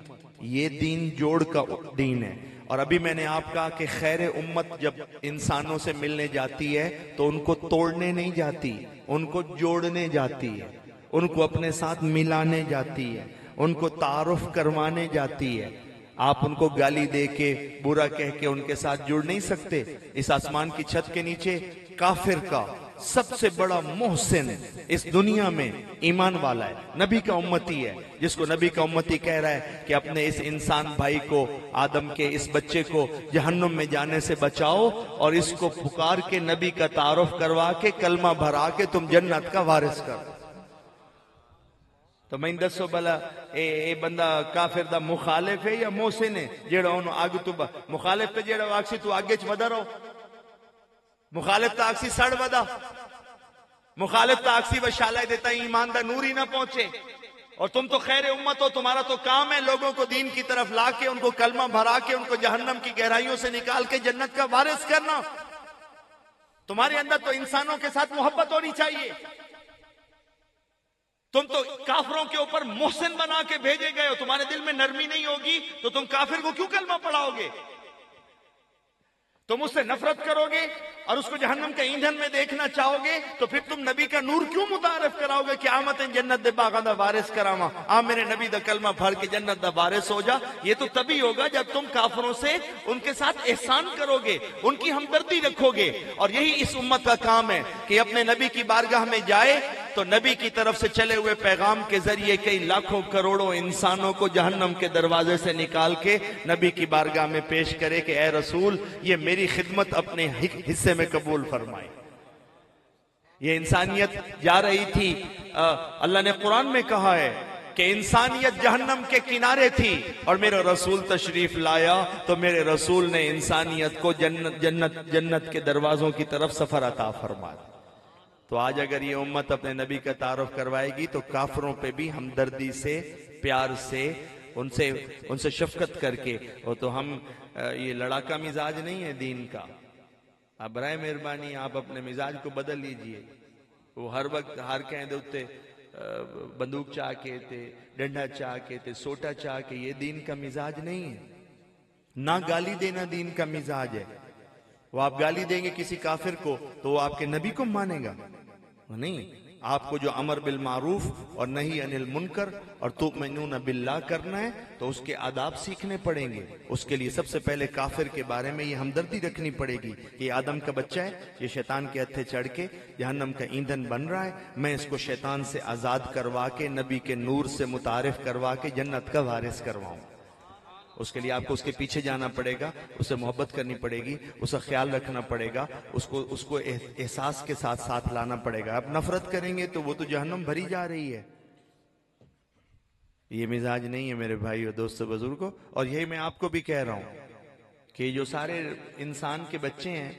یہ دین جوڑ کا دین ہے۔ اور ابھی میں نے آپ کہا کہ خیر امت جب انسانوں سے ملنے جاتی ہے تو ان کو توڑنے نہیں جاتی، ان کو جوڑنے جاتی ہے، ان کو اپنے ساتھ ملانے جاتی ہے، ان کو تعارف کروانے جاتی ہے۔ آپ ان کو گالی دے کے، برا کہہ کے ان کے ساتھ جڑ نہیں سکتے۔ اس آسمان کی چھت کے نیچے کافر کا سب سے بڑا محسن اس دنیا میں ایمان والا ہے، نبی کا امتی ہے، جس کو نبی کا امتی کہہ رہا ہے کہ اپنے اس انسان بھائی کو، آدم کے اس بچے کو جہنم میں جانے سے بچاؤ، اور اس کو پکار کے نبی کا تعارف کروا کے کلمہ بھرا کے تم جنت کا وارث کر۔ تو میں دسو بلا اے بندہ کافر دا مخالف ہے یا محسن ہے جیڑا انہوں آگ تو مخالف پہ جیڑا آگسی تو آگے چ ودا رہو، مخالف تا آگسی سڑ ودا، مخالف تا آگسی وشالہ دیتا ایمان دا نور ہی نہ پہنچے. اور تم تو خیر امت ہو، تمہارا تو کام ہے لوگوں کو دین کی طرف لا کے، ان کو کلمہ بھرا کے، ان کو جہنم کی گہرائیوں سے نکال کے جنت کا وارث کرنا. تمہارے اندر تو انسانوں کے ساتھ محبت ہونی چاہیے. تم تو کافروں کے اوپر محسن بنا کے بھیجے گئے ہو، تمہارے دل میں نرمی نہیں ہوگی تو تم کافر کو کیوں کلمہ پڑھاؤ گے؟ تم اس سے نفرت کرو گے اور اس کو جہنم کے ایندھن میں دیکھنا چاہو گے تو پھر تم نبی کا نور کیوں متعارف کراؤ گے؟ قیامت جنت دے باغاں دا وارث کراواں، آ میرے نبی دا کلمہ پڑھ کے جنت دا وارث ہو جا. یہ تو تبھی ہوگا جب تم کافروں سے ان کے ساتھ احسان کرو گے، ان کی ہمدردی رکھو گے. اور یہی اس امت کا کام ہے کہ اپنے نبی کی بارگاہ میں جائے تو نبی کی طرف سے چلے ہوئے پیغام کے ذریعے کئی لاکھوں کروڑوں انسانوں کو جہنم کے دروازے سے نکال کے نبی کی بارگاہ میں پیش کرے کہ اے رسول یہ میری خدمت اپنے حصے میں قبول فرمائے. یہ انسانیت جا رہی تھی. اللہ نے قرآن میں کہا ہے کہ انسانیت جہنم کے کنارے تھی اور میرا رسول تشریف لایا تو میرے رسول نے انسانیت کو جنت کے دروازوں کی طرف سفر عطا فرمایا. تو آج اگر یہ امت اپنے نبی کا تعارف کروائے گی تو کافروں پہ بھی ہمدردی سے، پیار سے، ان سے شفقت کر کے. وہ تو ہم یہ لڑاکا مزاج نہیں ہے دین کا. آپ برائے مہربانی آپ اپنے مزاج کو بدل لیجئے. وہ ہر وقت ہر کہیں دوتے بندوق چاہ کے تھے، ڈنڈا چاہ کے تھے، سوٹا چاہ کے، یہ دین کا مزاج نہیں ہے. نہ گالی دینا دین کا مزاج ہے. وہ آپ گالی دیں گے کسی کافر کو تو وہ آپ کے نبی کو مانے گا نہیں. آپ کو جو امر بالمعروف اور نہی عن المنکر اور تؤمنون باللہ کرنا ہے تو اس کے آداب سیکھنے پڑیں گے. اس کے لیے سب سے پہلے کافر کے بارے میں یہ ہمدردی رکھنی پڑے گی کہ یہ آدم کا بچہ ہے، یہ شیطان کے ہتھے چڑھ کے جہنم کا ایندھن بن رہا ہے. میں اس کو شیطان سے آزاد کروا کے نبی کے نور سے متعارف کروا کے جنت کا وارث کرواؤں. اس کے لیے آپ کو اس کے پیچھے جانا پڑے گا، اس سے محبت کرنی پڑے گی، اس کا خیال رکھنا پڑے گا، اس کو احساس کے ساتھ لانا پڑے گا. آپ نفرت کریں گے تو وہ تو جہنم بھری جا رہی ہے. یہ مزاج نہیں ہے میرے بھائی اور دوستو بزرگوں. اور یہی میں آپ کو بھی کہہ رہا ہوں کہ جو سارے انسان کے بچے ہیں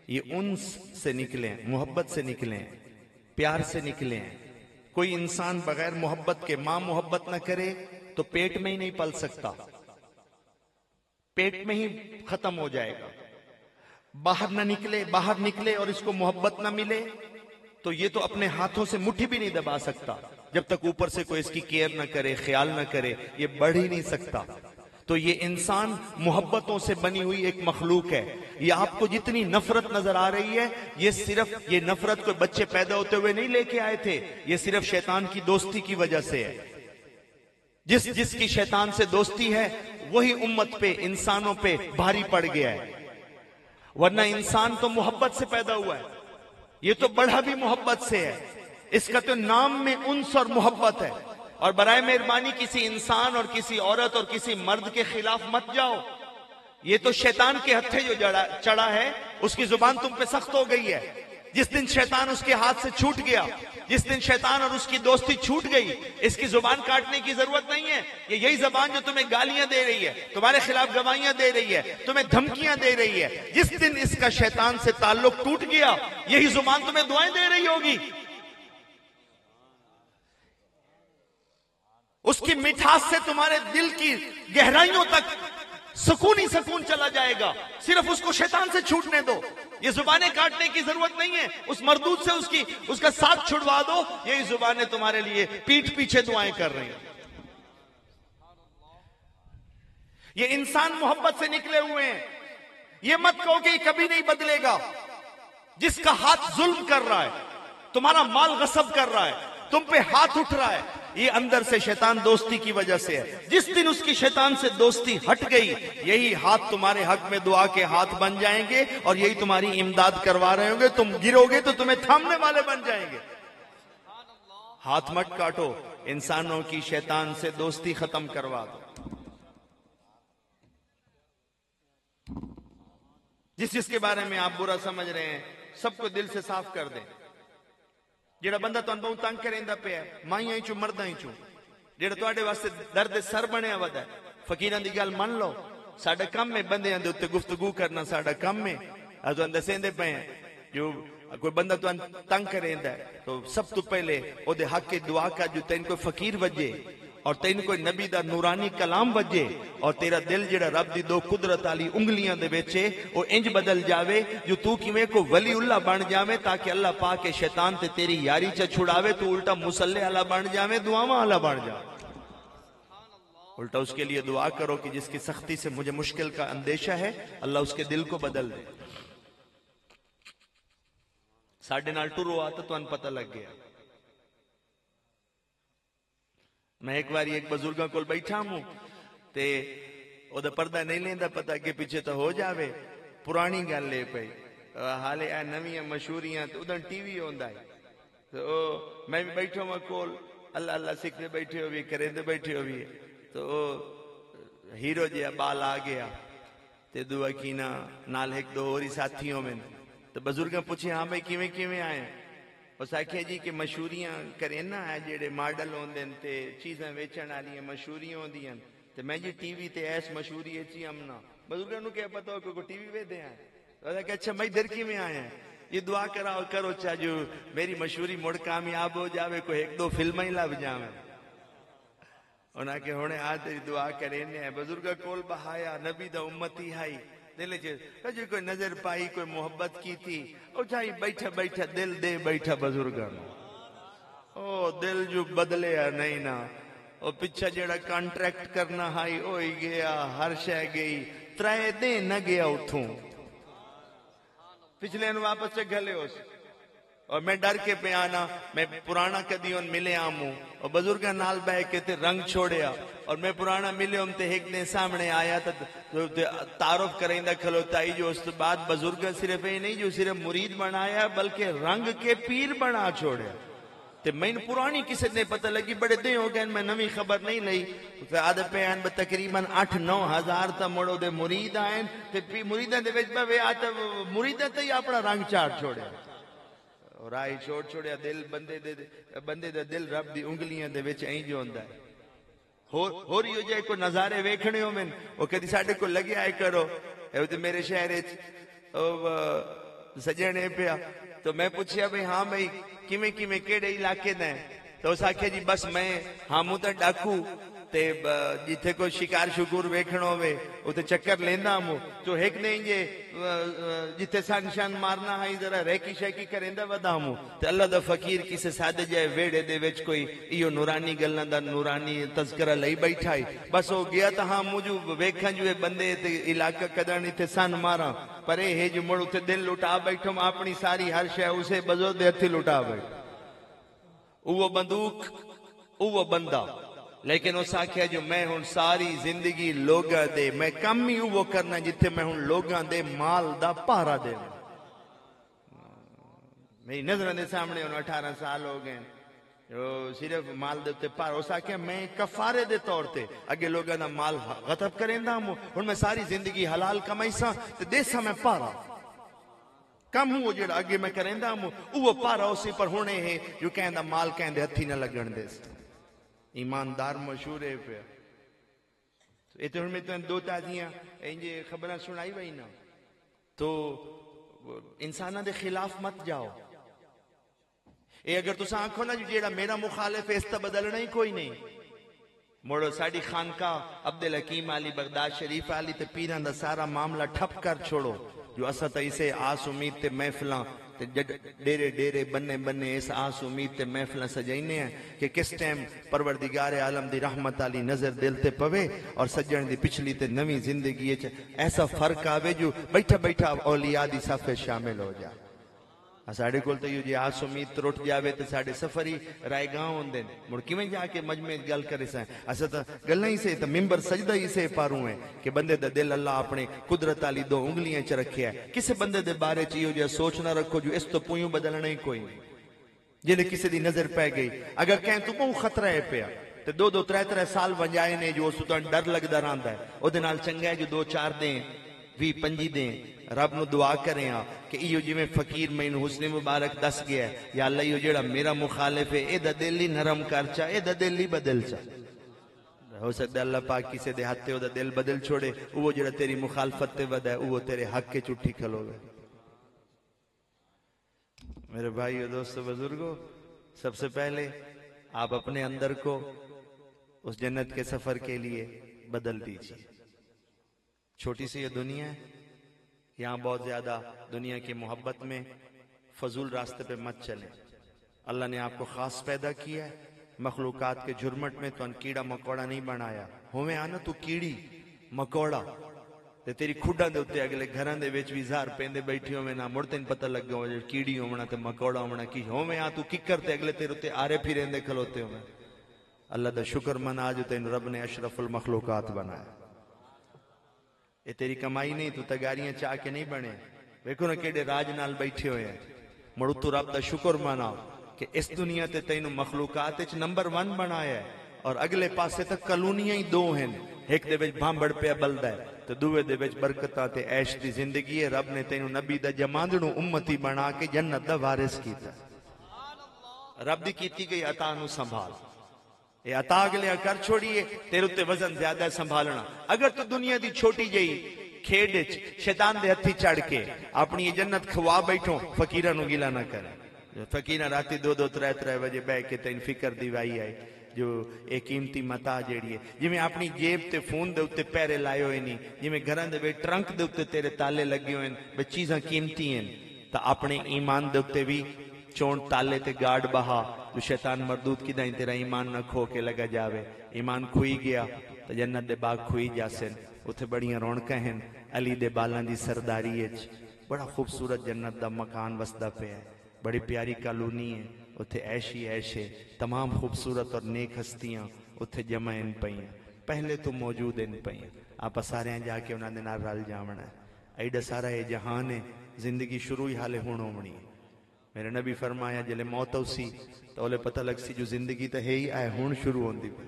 یہ انس سے نکلیں، محبت سے نکلیں، پیار سے نکلیں. کوئی انسان بغیر محبت کے، ماں محبت نہ کرے تو پیٹ میں ہی نہیں پل سکتا، پیٹ میں ہی ختم ہو جائے گا. باہر نکلے اور اس کو محبت نہ ملے تو یہ تو اپنے ہاتھوں سے مٹھی بھی نہیں دبا سکتا. جب تک اوپر سے کوئی اس کی کیئر نہ کرے، خیال نہ کرے، یہ بڑھ ہی نہیں سکتا. تو یہ انسان محبتوں سے بنی ہوئی ایک مخلوق ہے. یہ آپ کو جتنی نفرت نظر آ رہی ہے یہ نفرت کوئی بچے پیدا ہوتے ہوئے نہیں لے کے آئے تھے. یہ صرف شیطان کی دوستی کی وجہ سے ہے. جس کی شیطان سے دوستی ہے وہی امت پہ، انسانوں پہ بھاری پڑ گیا ہے. ورنہ انسان تو محبت سے پیدا ہوا ہے. یہ تو بڑھا بھی محبت سے ہے. اس کا تو نام میں انس اور محبت ہے. اور برائے مہربانی کسی انسان اور کسی عورت اور کسی مرد کے خلاف مت جاؤ. یہ تو شیطان کے ہتھے جو چڑھا ہے اس کی زبان تم پہ سخت ہو گئی ہے. جس دن شیطان اس کے ہاتھ سے چھوٹ گیا، جس دن شیطان اور اس کی دوستی چھوٹ گئی، اس کی زبان کاٹنے کی ضرورت نہیں ہے. یہی زبان جو تمہیں گالیاں دے رہی ہے، تمہارے خلاف گواہیاں دے رہی ہے، تمہیں دھمکیاں دے رہی ہے، جس دن اس کا شیطان سے تعلق ٹوٹ گیا یہی زبان تمہیں دعائیں دے رہی ہوگی. اس کی مٹھاس سے تمہارے دل کی گہرائیوں تک سکون ہی سکون چلا جائے گا. صرف اس کو شیطان سے چھوٹنے دو. یہ زبانیں کاٹنے کی ضرورت نہیں ہے. اس مردود سے اس کا ساتھ چھڑوا دو. یہی زبانیں تمہارے لیے پیٹھ پیچھے دعائیں کر رہی ہیں. یہ انسان محبت سے نکلے ہوئے ہیں. یہ مت کہو کہ یہ کبھی نہیں بدلے گا. جس کا ہاتھ ظلم کر رہا ہے، تمہارا مال غصب کر رہا ہے، تم پہ ہاتھ اٹھ رہا ہے، یہ اندر سے شیطان دوستی کی وجہ سے ہے. جس دن اس کی شیطان سے دوستی ہٹ گئی یہی ہاتھ تمہارے حق میں دعا کے ہاتھ بن جائیں گے اور یہی تمہاری امداد کروا رہے ہوں گے. تم گرو گے تو تمہیں تھامنے والے بن جائیں گے. ہاتھ مت کاٹو، انسانوں کی شیطان سے دوستی ختم کروا دو. جس کے بارے میں آپ برا سمجھ رہے ہیں سب کو دل سے صاف کر دیں. جڑا بندہ تو بہت تنگ کریں پہ ہے، مائیں چوں مردیں چوں ਜਿਹੜਾ ਤੁਹਾਡੇ ਵਾਸਤੇ ਦਰਦ ਸਰ ਬਣਿਆ ਵਦਾ ਫਕੀਰਾਂ ਦੀ ਗੱਲ ਮੰਨ ਲਓ ਸਾਡਾ ਕੰਮ ਹੈ ਬੰਦਿਆਂ ਦੇ ਉੱਤੇ ਗੁਫ਼ਤਗੂ ਕਰਨਾ ਸਾਡਾ ਕੰਮ ਹੈ ਤੁਹਾਨੂੰ ਦੱਸਦੇ ਪਏ ਜੋ کوئی بندہ تو تنگ کریں ہے تو سب تو پہلے او دے حق کی دعا کا جو تین کوئی فقیر وجے اور تین کوئی نبی دا نورانی کلام وجے اور تیرا دل جڑا رب دی دو قدرت علی انگلیاں دے بیچے او انج بدل جاوے جو تو کیویں کو ولی اللہ بن جاوے تاکہ اللہ پاک شیطان تے تیری یاری چا چھڑاوے تو الٹا مصلی اللہ بن جاوے دعاواں اللہ بن جاوے الٹا اس کے لیے دعا کرو کہ جس کی سختی سے مجھے مشکل کا اندیشہ ہے اللہ اس کے دل کو بدل دے ساڑھے نال ٹرو آتا تو ان پتہ لگ گیا میں ایک باری ایک بزرگاں کول بیٹھا ہوں تے او دا پردہ نہیں لیندہ پتہ کہ پیچھے تو ہو جاوے پرانی گل لے پئی حالے اے نویاں مشہوریاں تو ادھر ٹی وی ہوندا ہے تو میں بھی بیٹھا ہوں کول اللہ اللہ سکھتے بیٹھے ہوئے کریندے بیٹھے ہوئے تو ہیرو جی بال آ گیا تے دعا کینا نال ایک دو اور ساتھیوں میں تو بزرگاں پوچھے ہاں بھائی کیویں کیویں آئے اس آکھیا جی کہ مشہوریاں کریں نا ہے جڑے ماڈل ہوندے تے چیزاں ویچن والیاں مشہوریاں ہوندیاں تے میں جی ٹی وی تے ایس مشہوری اچھی امنا بزرگاں نو کیا پتہ ہو کہ کوئی ٹی وی ویندے ہیں تو کہ اچھا میں ادھر کیویں آئے ہیں یہ دعا کراؤ کرو چا جو میری مشہوری مڑ کامیاب ہو جاوے کوئی ایک دو فلمیں ہی لب جاویں انہاں کہ ہونے آ تیری دعا کریں ہیں بزرگاں کول بہایا نبی دا امتی ہائی دل جو کوئی نظر پائی کوئی محبت کی تھی او جائی بیٹھا بیٹھا دل دے بیٹھا بزرگاں او دل جو بدلے نہیں نا او پچھا جڑا کانٹریکٹ کرنا ہائی اوئی گیا ہر شے گئی ترائے دے نہ گیا اتھوں پچھلے ان واپس سے گھلے ہو سے اور میں ڈر کے پہ آنا میں پرانا کدیوں ملے آموں اور بزرگاں نال بہ کے تے رنگ چھوڑیا اور میں پرانا ملے ہم تے ایک دن سامنے آیا تو تعارف کریں دا کھلوتائی جو اس بعد بزرگاں صرف ہی نہیں جو صرف مرید بنایا بلکہ رنگ کے پیر بنا چھوڑیا تے میں پرانی کسی نے پتہ لگی بڑے دن ہو گئے میں نوی خبر نہیں لئی آدھے پہ آئین تقریباً 8-9 ہزار تا مڑو دے مرید آئین تے مریداں دے وچ بے آتا مریداں تے اپنا رنگ چاٹ چھوڑیا اور آئی چھوڑ چھوڑیا دل بندے دے دل رب دی انگلیاں دے وچ این جو ہوندا ہے ہو رہی ہو جائے کوئی نظارے ویکھنے ہو میں وہ کدی ساڈے کو لگے آئے کرو اے تے میرے شہر وچ سجنے پیا تو میں پوچھیا بھئی ہاں بھئی کیویں کیویں کیڑے علاقے دے تو اس آکھیا جی بس میں ہاں موں تے ڈاکو تے جتھے کوئی شکار شکور ویکھنا ہوے اوتے چکر لیندا ہوں تو ایک نہیں جے جتھے سان شان مارنا ہے ذرا ریکی شیکی کریندا ودا ہوں تے اللہ دا فقیر کسے سادے جائے ویڑے دے وچ کوئی ایو نورانی گلاں دا نورانی تذکرہ لئی بیٹھا ہے بس ہو گیا تا ہاں مجھو ویکھاں جو بندے تے علاقہ کدانی تے سان ماراں پر اے جو مڑ تے دل لٹا بیٹھم اپنی ساری ہر شے اسے بزو دے ہتھی لٹا بیٹھ او بندوق او بندہ لیکن اس آکھیا جو میں ہوں ساری زندگی لوگاں دے میں کم ہی وہ کرنا جتھے میں ہوں لوگاں دے مال دا پارا دے میری نظروں دے سامنے ہوں 18 سال ہو گئے صرف مال دے پارا اس آکھیا میں کفارے دے طور تے اگے لوگاں دا مال غطب کریں دا ہوں میں ساری زندگی حلال کمائی سا تے دیسا میں پارا کم ہوں جڑا اگے میں کریں دا ہوں وہ پارا اسی پر ہونے ہیں جو کہیں دا مال کہیں دے ہتھی نہ لگن دے سا ایماندار مشہور ہے پہ اتنے میں تو دو تازیاں انجھے خبریں سنائی بھائی نا تو انسانہ دے خلاف مت جاؤ اے اگر تو آنکھو نا جیڑا میرا مخالف ہے اس تا بدلنا ہی کوئی نہیں موڑو ساڑی خانقاہ عبدالحکیم علی بغداد شریف علی تے پیران دا سارا معاملہ ٹھپ کر چھوڑو جو اسا تا اسے آس امید تے محفلاں ڈیرے ڈیرے بننے بننے اس آس امید تے محفلیں سجائینے ہیں کہ کس ٹائم پروردگار عالم دی رحمت علی نظر دل تے پوے اور سجن دی پچھلی تے نوی زندگی ایسا فرق آوے جو بیٹھا بیٹھا اولیاء دی صفحے شامل ہو جائے ساڑھے کول تو یہ جی آس امید تروٹ جاوے تو ساڑھے سفری رائے گاؤں ہوندے مڑکی میں جا کے مجمع گل کرے سائیں ایسا تو گلنا ہی سے تو ممبر سجدہ ہی سے پاروں ہیں کہ بندے دا دل اللہ اپنے قدرت علی دو انگلیاں چ رکھے ہے کسے بندے دے بارے چیئے جو سوچ نہ رکھو جو اس تو پویوں بدلنا ہی کوئی نہیں جنہیں کسی دی نظر پہ گئی اگر کہیں تو بہت خطرہ ہے پیا تو دو ترے سال ونجائے نے جو سلطان ڈر لگ در آندا ہے او دے نال چنگا ہے جو 2-4 دیں 20-25 دیں رب نو دعا کریں کہ ایو جی میں فقیر میں حسن مبارک دس گیا ہے یا اللہ ایو جڑا میرا مخالف ہے اے دا دل ہی نرم کر چا اے دا دل ہی بدل چا ہو سکتا ہے اللہ پاک کسی دے ہاتھ تے او دا دل بدل چھوڑے، وہ جڑا تیری مخالفت تے ودا ہے وہ تیرے حق کے چٹھی کھلو گے۔ میرے بھائیو دوستو بزرگو، سب سے پہلے آپ اپنے اندر کو اس جنت کے سفر کے لیے بدل دیجیے۔ چھوٹی سی یہ دنیا ہے، یہاں بہت زیادہ دنیا کی محبت میں فضول راستے پہ مت چلیں۔ اللہ نے آپ کو خاص پیدا کیا ہے، مخلوقات کے جھرمٹ میں تو ان کیڑا مکوڑا نہیں بنایا۔ ہوئے آنا تو کیڑی مکوڑا تے تیری کھڈاں دے اتے اگلے گھراں دے وچ وی زہر پیندے بیٹھی ہوویں نہ مڑ تین پتہ لگ گیا کیڑی ہونا تے مکوڑا ہونا کی ہوویں آ تو ککر تے اگلے تیرے تے آرے پھریندے کھلوتے ہوویں۔ اللہ دا شکر منا جو تین رب نے اشرف المخلوقات بنایا۔ یہ تیری کمائی نہیں، تو تگاریاں چاہ کے نہیں بنے۔ دیکھو نا کیڑے راج نال بیٹھے ہوئے ہیں، مڑو تو رب دا شکر منا کہ اس دنیا تے تینوں مخلوقات وچ نمبر 1 بنایا ہے، اور اگلے پاسے تک کلونیاں ہی 2 ہیں، ایک دے وچ بھانبڑ پیا بلدا ہے تے دوے دے وچ برکتاں تے عیش دی زندگی ہے۔ رب نے تینوں نبی دا جماندڑوں امتی بنا کے جنت دا وارث کیتا۔ رب دی کیتی گئی عطا نو سنبھال، یہ عطا اگلے کر چھوڑیے، تیرے تے وزن زیادہ ہے سنبھالنا۔ اگر تو دنیا دی چھوٹی جئی کھیڈ وچ شیطان دے ہتھی چڑھ کے اپنی یہ جنت کھوا بیٹھو، فقیراں نو گلا نہ کرے۔ فقیراں راتی 2-2 3-3 بجے بہ کے تین فکر دی وائی آئے جو ایک قیمتی متا جیڑی ہے، جی میں اپنی جیب تے فون دے اتے پیرے لائے ہوئے نہیں، جی میں گھران دے بے ٹرنک دے اتے تیرے تالے لگے ہوئے بے چیزاں قیمتی ہیں، تا اپنے ایمان دے اتے بھی چون تالے تے گارڈ بہا جو شیطان مردود کی دائیں تیرا ایمان نہ کھو کے لگا جاوے۔ ایمان کھوئی گیا تو جنت دے باغ کھوئی جاسن، اتھے بڑیاں رونکیں ہیں، علی دے بالان دی سرداری اچ بڑا خوبصورت جنت دا مکان وسدا پہ ہے، بڑی پیاری کالونی ہے، اتھے عیشی عیشے تمام خوبصورت اور نیک ہستیاں اتھے جمع ان پئیں، پہلے تو موجود ان پئیں، آپ سارے جا کے انہاں دے نال رل جاونا ہے۔ ایڈا سارا یہ جہان ہے، زندگی شروع ہی حالے ہون ہونی ہے۔ میرے نبی فرمایا جلے موت ہوسی تو انہیں پتہ لگ سی جو زندگی تو ہے ہی آئے ہون شروع ہون دی پہ۔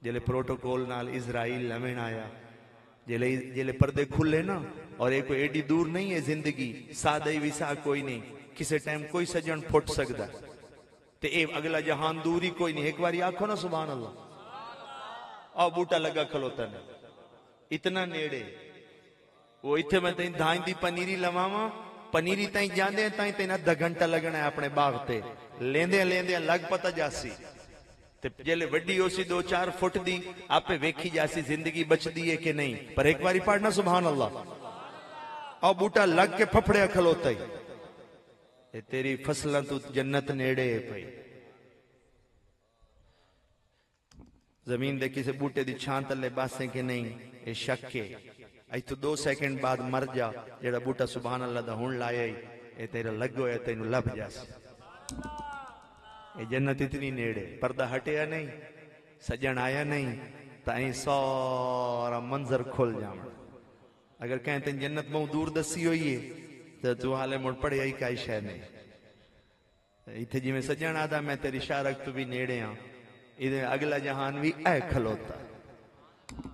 جلے پروٹوکول نال اسرائیل لمن آیا، جلے پردے کھلے نا، اور ایک ایڈی دور نہیں ہے زندگی، سادہ ہی ویسا کوئی نہیں، کسے ٹائم کوئی سجن پھٹ سکتا تے اے اگلا جہان دوری کوئی نہیں۔ ایک باری آنکھو نا سبحان اللہ، آؤ بوٹا لگا کھلوتا نے اتنا نیڑے، وہ اتھے میں تین دھائیں دی پنیری لماما، پنیری تائیں جاندے ہیں تائیں تین ادھا گھنٹہ لگنا ہے اپنے باغ تے، لیندے لگ پتا جاسی تے جلے وڈی ہو سی 2-4 فٹ دی آپ پہ ویکھی جاسی زندگی بچ دی ہے کہ نہیں، پر ایک باری پڑھنا سبحان اللہ، آؤ بوٹا لگ کے پھپڑے کھلوتا ہی، اے تیری فصلہ تو جنت نیڑے پئی۔ زمین دے کسے بوٹے دی چھان تلے باسیں کہ نہیں، اے شک کے ای تو 2 سیکنڈ بعد مر جا، جیڑا بوٹا سبحان اللہ دا ہون لائے اے تیرا لگو ہے تینو لب جاس۔ اے جنت اتنی نیڑے، پردہ ہٹیا نہیں، سجن آیا نہیں، تائیں سارا منظر کھل جانا۔ اگر کہیں تین جنت مو دور دسی ہوئی ہے تو حالے مڑ پڑے ہی کائی شہ نہیں۔ اتھے جی میں سجن آدھا میں تیری شارک تو بھی نیڑے ہاں، ادھے اگلا جہان بھی اے کھلوتا،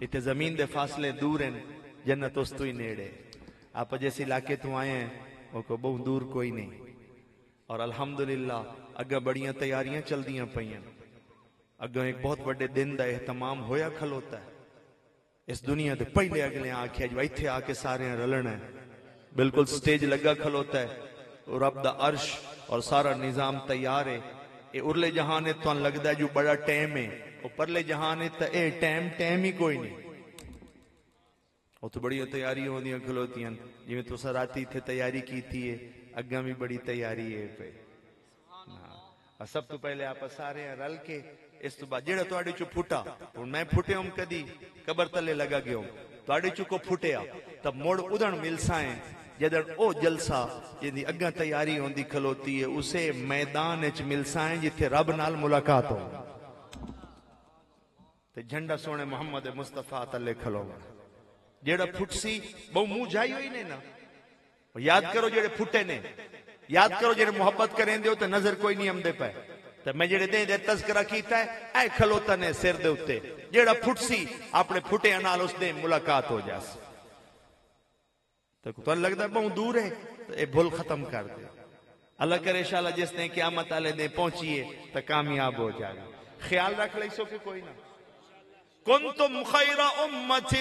اتھے زمین دے فاصلے دور ہیں، جنت اس تو ہی نیڑے۔ آپ جیسے علاقے تو آئے ہیں وہ کو بہت دور کوئی نہیں، اور الحمدللہ اگہ بڑیاں تیاریاں چل دیاں پئیاں، اگہ ایک بہت بڑے دن دا اہتمام ہویا کھلوتا ہے۔ اس دنیا دے پہلے اگلے آنکھیں جو ایتھے آکے سارے رلن ہے، بالکل سٹیج لگا کھلوتا ہے، رب دا عرش اور سارا نظام تیار ہے۔ اے ارلے جہانے تو ان لگتا ہے جو بڑا ٹیم ہے، اور پرلے جہانے تو اے ٹیم ہی کوئی نہیں۔ وہ تو بڑی تیاری ہو دیا کھلوتی ہیں، جی میں تو سراتی تھے تیاری کی تھی ہے، اگاں بھی بڑی تیاری ہے پہ۔ اور سب تو پہلے آپ سارے ہیں رل کے، اس تو بعد جیڑا تو آڑے چو پھوٹا، اور میں پھوٹے ہوں کدی قبر تلے لگا گیا ہوں، تو آڑے چو کو پھوٹیا، تب موڑ ادھن ملسائیں، جدر او جلسہ جنہی اگاں تیاری ہوں دی کھلوتی ہے، اسے میدان اچ ملسائیں جتھے رب نال ملاقات ہوں۔ تو جھنڈا سونے محمد مصطفیٰ تلے کھلو گا، جیڑا پھٹ سی بہو منہ جائی ہوئی نہیں نا، یاد کرو جیڑے پھٹے نے، یاد کرو جیڑے محبت کریں دے ہو تو نظر کوئی نہیں ہم دے پائے، تو میں جیڑے دے تذکرہ کیتا ہے اے کھلوتا نے سر دے ہوتے، جیڑا پھٹ سی اپنے پھٹے انال اس دے ملاقات ہو جاس۔ تو لگتا ہے بہت دور ہے، تو اے بھول ختم کر دے، اللہ کرے انشاءاللہ جس نے قیامت آلے دے پہنچیے تو کامیاب ہو جائے گا۔ خیال رکھ لے سو کہ کوئی نہ، کنتم خیر امت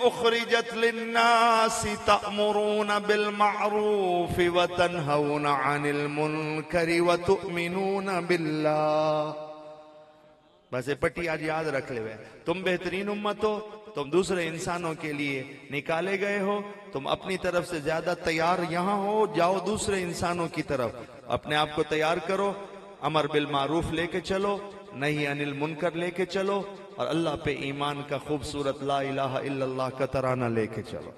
اخرجت للناس تأمرون بالمعروف وتنہون عن المنکر وتؤمنون باللہ. بس یہ پٹی آج یاد رکھ لے. تم بہترین امت ہو، تم دوسرے انسانوں کے لیے نکالے گئے ہو، تم اپنی طرف سے زیادہ تیار یہاں ہو، جاؤ دوسرے انسانوں کی طرف اپنے آپ کو تیار کرو، امر بالمعروف لے کے چلو، نہی عن المنکر لے کے چلو، اور اللہ پہ ایمان کا خوبصورت لا الہ الا اللہ کا ترانہ لے کے چلو.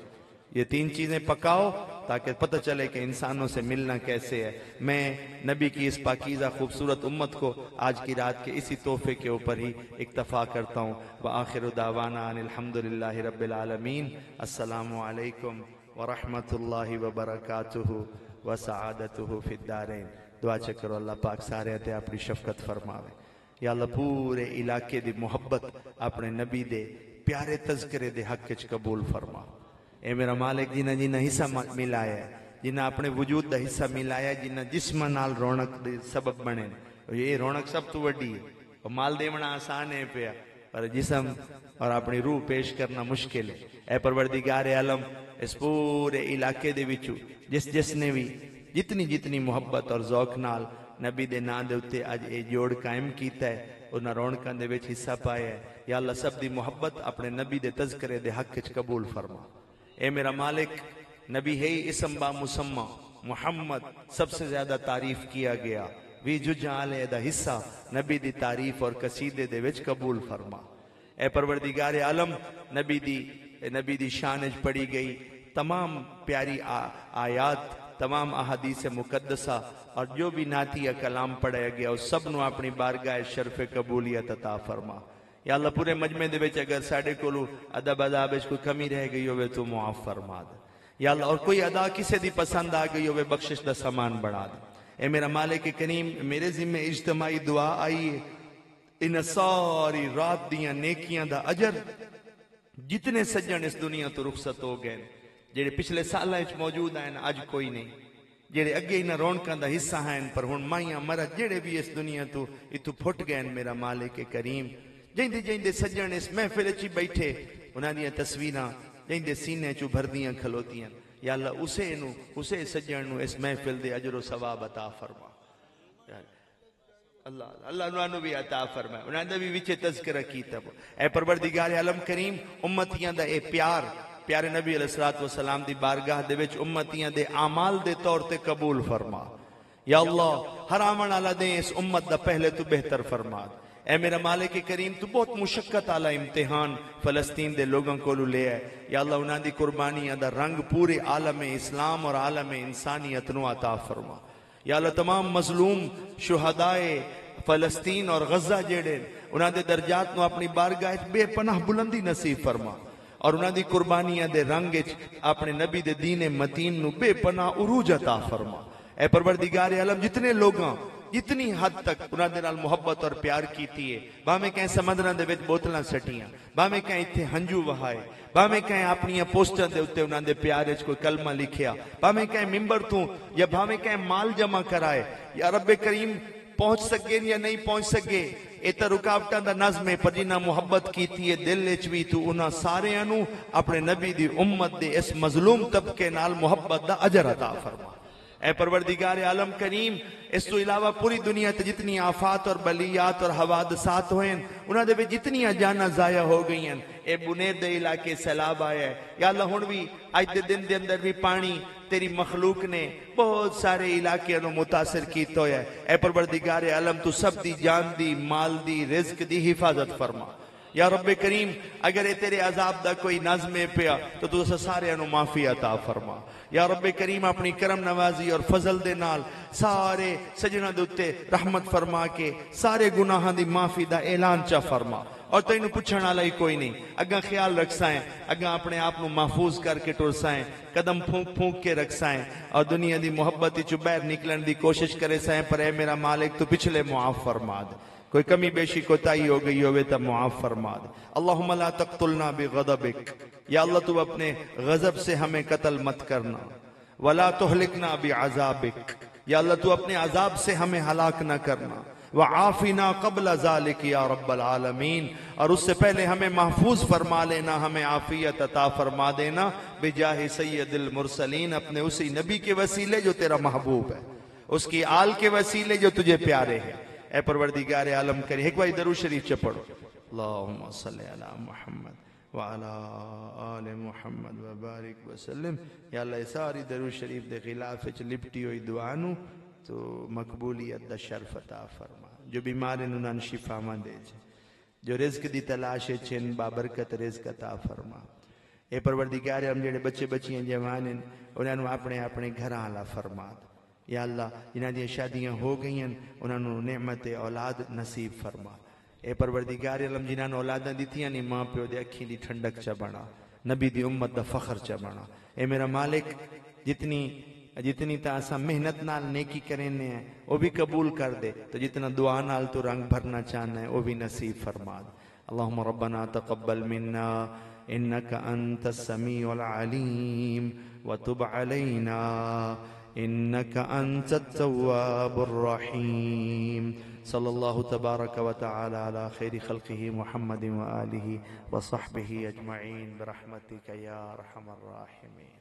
یہ تین چیزیں پکاؤ تاکہ پتہ چلے کہ انسانوں سے ملنا کیسے ہے. میں نبی کی اس پاکیزہ خوبصورت امت کو آج کی رات کے اسی تحفے کے اوپر ہی اکتفا کرتا ہوں. وآخر دعوانا ان الحمدللہ رب العالمین. السلام علیکم ورحمۃ اللہ وبرکاتہ وسعادتہ فی الدارین. دعا چکرو اللہ پاک سارے تے اپنی شفقت فرماوے. یا اللہ پورے علاقے دی محبت اپنے نبی دے پیارے تذکرے دے حق وچ قبول فرما. اے میرا مالک جنہ جنہ حصہ ملایا ہے، جنہ اپنے وجود دا حصہ ملایا ہے، جنہ جسم نال رونق دے سبب بنے. یہ رونق سب تو وڈی ہے. مال دیونا آسان ہے پیا، پر جسم اور اپنی روح پیش کرنا مشکل ہے. اے پروردگار عالم، اس پورے علاقے دے وچوں جس نے بھی جتنی محبت اور ذوق نال نبی دے نام دے اتے اج اے جوڑ قائم کیتا ہے، انہاں رونقاں دے وچ حصہ پایا ہے. یا اللہ سب دی محبت اپنے نبی دے تذکرے دے حق وچ قبول فرما. اے میرا مالک، نبی ہے اسم با مسمى محمد سب سے زیادہ تعریف کیا گیا، وی جو جعلے دا حصہ نبی دی تعریف اور قصیدے دے وچ قبول فرما. اے پروردگار عالم، نبی دی شانج پڑھی گئی تمام پیاری آیات، تمام احادیث مقدسہ اور جو بھی نعتیہ کلام پڑھایا گیا اس سب نو اپنی بارگاہ شرف قبولیت عطا فرما. یا اللہ پورے مجمع دے وچ اگر ساڈے کولو ادب اداب وچ کوئی کمی رہ گئی ہوئے تو معاف فرما دے. یا اللہ اور کوئی ادا کسے دی پسند آ گئی ہوئے بخشش دا سامان بڑھا دے. اے میرا مالک کریم، میرے ذمہ اجتماعی دعا آئی ہے، ان ساری رات دیاں نیکیاں دا اجر جتنے سجن اس دنیا تو رخصت ہو گئے، جڑے پچھلے سالاں وچ موجود ہیں اج کوئی نہیں، جڑے اگے انہاں رونقاں دا حصہ ہیں پر ہن مائیاں مرد جڑے بھی اس دنیا تو اتو پھٹ گئے. میرا مالک کریم، جیندے سجن اس محفل وچ بیٹھے انہاں دیاں تصویراں جیندے سینے چوں بھردیاں کھلوتیاں. یا اللہ اسے سجن نو اس محفل دے اجر و ثواب عطا فرما. اللہ انہاں بھی عطا فرما، انہاں دا بھی وچ تذکرہ کیتا. اے پروردگار عالم کریم، امتیاں دا اے پیارے نبی علیہ السلام دی بارگاہ دے وچ امتیاں دے اعمال دے طور تے قبول فرما. یا اللہ ہر آمن والا دے اس امت دا پہلے تو بہتر فرما. اے میرا مالک کریم، تو بہت مشقت والا امتحان فلسطین دے لوگوں کو لے ہے. یا اللہ انہاں دی قربانیاں دا رنگ پورے عالم اسلام اور عالم انسانیت نو عطا فرما. یا اللہ تمام مظلوم شہدائے فلسطین اور غزہ جڑے انہاں دے درجات نو اپنی بارگاہ بے پناہ بلندی نصیب فرما، اور انہاں دی قربانیاں دے رنگ اپنے نبی دے دین متین نو بے پناہ عروج عطا فرما. اے پروردگار عالم، جتنے لوگاں جتنی حد تک انہاں دے نال محبت اور پیار کیتی ہے، باویں کہیں سمندراں دے وچ بوتلاں سٹیاں، باویں کہیں ایتھے ہنجو وہائے، باویں کہیں اپنی پوسٹاں دے اوتے انہاں دے پیار وچ کوئی کلمہ لکھیا، باویں کہیں ممبر تو یا باویں کہیں مال جمع کرائے. یا رب کریم، پہنچ سکے یا نہیں پہنچ سکے اے تے رکاوٹاں دا نظم ہے، پر جنہاں محبت کیتی ہے دل وچ وی تو انہاں ساریاں نو اپنے نبی دی امت دے اس مظلوم طبقے نال محبت دا اجر عطا فرما. اے پروردگار عالم کریم، اس تو علاوہ پوری دنیا تے جتنی آفات اور بلیات اور حوادثات ہوئیں انہاں دے جتنی جاناں ضائع ہو گئی ہیں. اے بنیر دے علاقے سیلاب آیا ہے، یا اللہ ہن بھی اج دے دن دے اندر بھی پانی تیری مخلوق نے بہت سارے علاقے نو متاثر کیتا ہویا ہے. اے پروردگار عالم، تو سب دی جان دی، مال دی، رزق دی حفاظت فرما. یا رب کریم، اگر اے تیرے عذاب دا کوئی نظم پیا تو تو سارے انو معافی عطا فرما. یا رب کریم، اپنی کرم نوازی اور فضل دے نال سارے سجنہ دوتے رحمت فرما کے سارے گناہاں دی معافی دا اعلان چا فرما. اور تو انہوں پوچھنا والا ہی کوئی نہیں، اگاں خیال رکھ سائیں، اگاں اپنے آپ نو محفوظ کر کے ٹر سائیں، قدم پھونک کے رکھ سائیں، اور دنیا دی محبتی چو باہر نکلن دی کوشش کرے سائیں. پر اے میرا مالک، تو پچھلے معاف فرما دے، کوئی کمی بیشی کوتاہی ہو گئی ہوئے تو معاف فرما دے. اللہم لا تقتلنا بغضبک، یا اللہ تو اپنے غضب سے ہمیں قتل مت کرنا. ولا تہلکنا بعذابک، یا اللہ تو اپنے عذاب سے ہمیں ہلاک نہ کرنا. وعافنا قبل ذلك یا رب العالمین، اور اس سے پہلے ہمیں محفوظ فرما لینا، ہمیں عافیت عطا فرما دینا بجاہ سید المرسلین، اپنے اسی نبی کے وسیلے جو تیرا محبوب ہے، اس کی آل کے وسیلے جو تجھے پیارے ہیں۔ اے پروردگار عالم کریم، ایک بار درود شریف چ پڑھو، اللہم صلی علی محمد وعلی آل محمد وبارک وسلم۔ یا اللہ ساری درود شریف دے خلاف چ لپٹی ہوئی دعا نو تو مقبولیت دا شرف عطا فرما، جو بیمار انہوں نے شفا مان دے چھے، جو رزق دی تلاش چھن بابرکت رزق عطا فرما۔ اے پروردگار ہم جڑے بچے بچیاں جوان ہیں انہوں نے اپنے اپنے گھر آلا فرما دے۔ یا اللہ جنہاں دی شادیاں ہو گئی ہیں انہوں نے نعمت اولاد نصیب فرما۔ اے پروردگار عالم جنہاں نے اولاداں دیتیاں نہیں، ماں پیو دے اکھی دی ٹھنڈک چا بنا، نبی دی امت دا فخر چا بنا۔ اے میرا مالک جتنی تا اساں محنت نال نیکی کرنے ہیں وہ بھی قبول کر دے، تو جتنا دعا نال تو رنگ بھرنا چاہنا ہے وہ بھی نصیب فرما دے۔ اللہم ربنا تقبل منا انک انت السمیع العلیم وتب علینا انک انت التواب الرحیم۔ صلی اللہ تبارک و تعالی علی خیر خلقہ محمد وآلہ وصحبہ اجمعین برحمتک یا ارحم الراحمین۔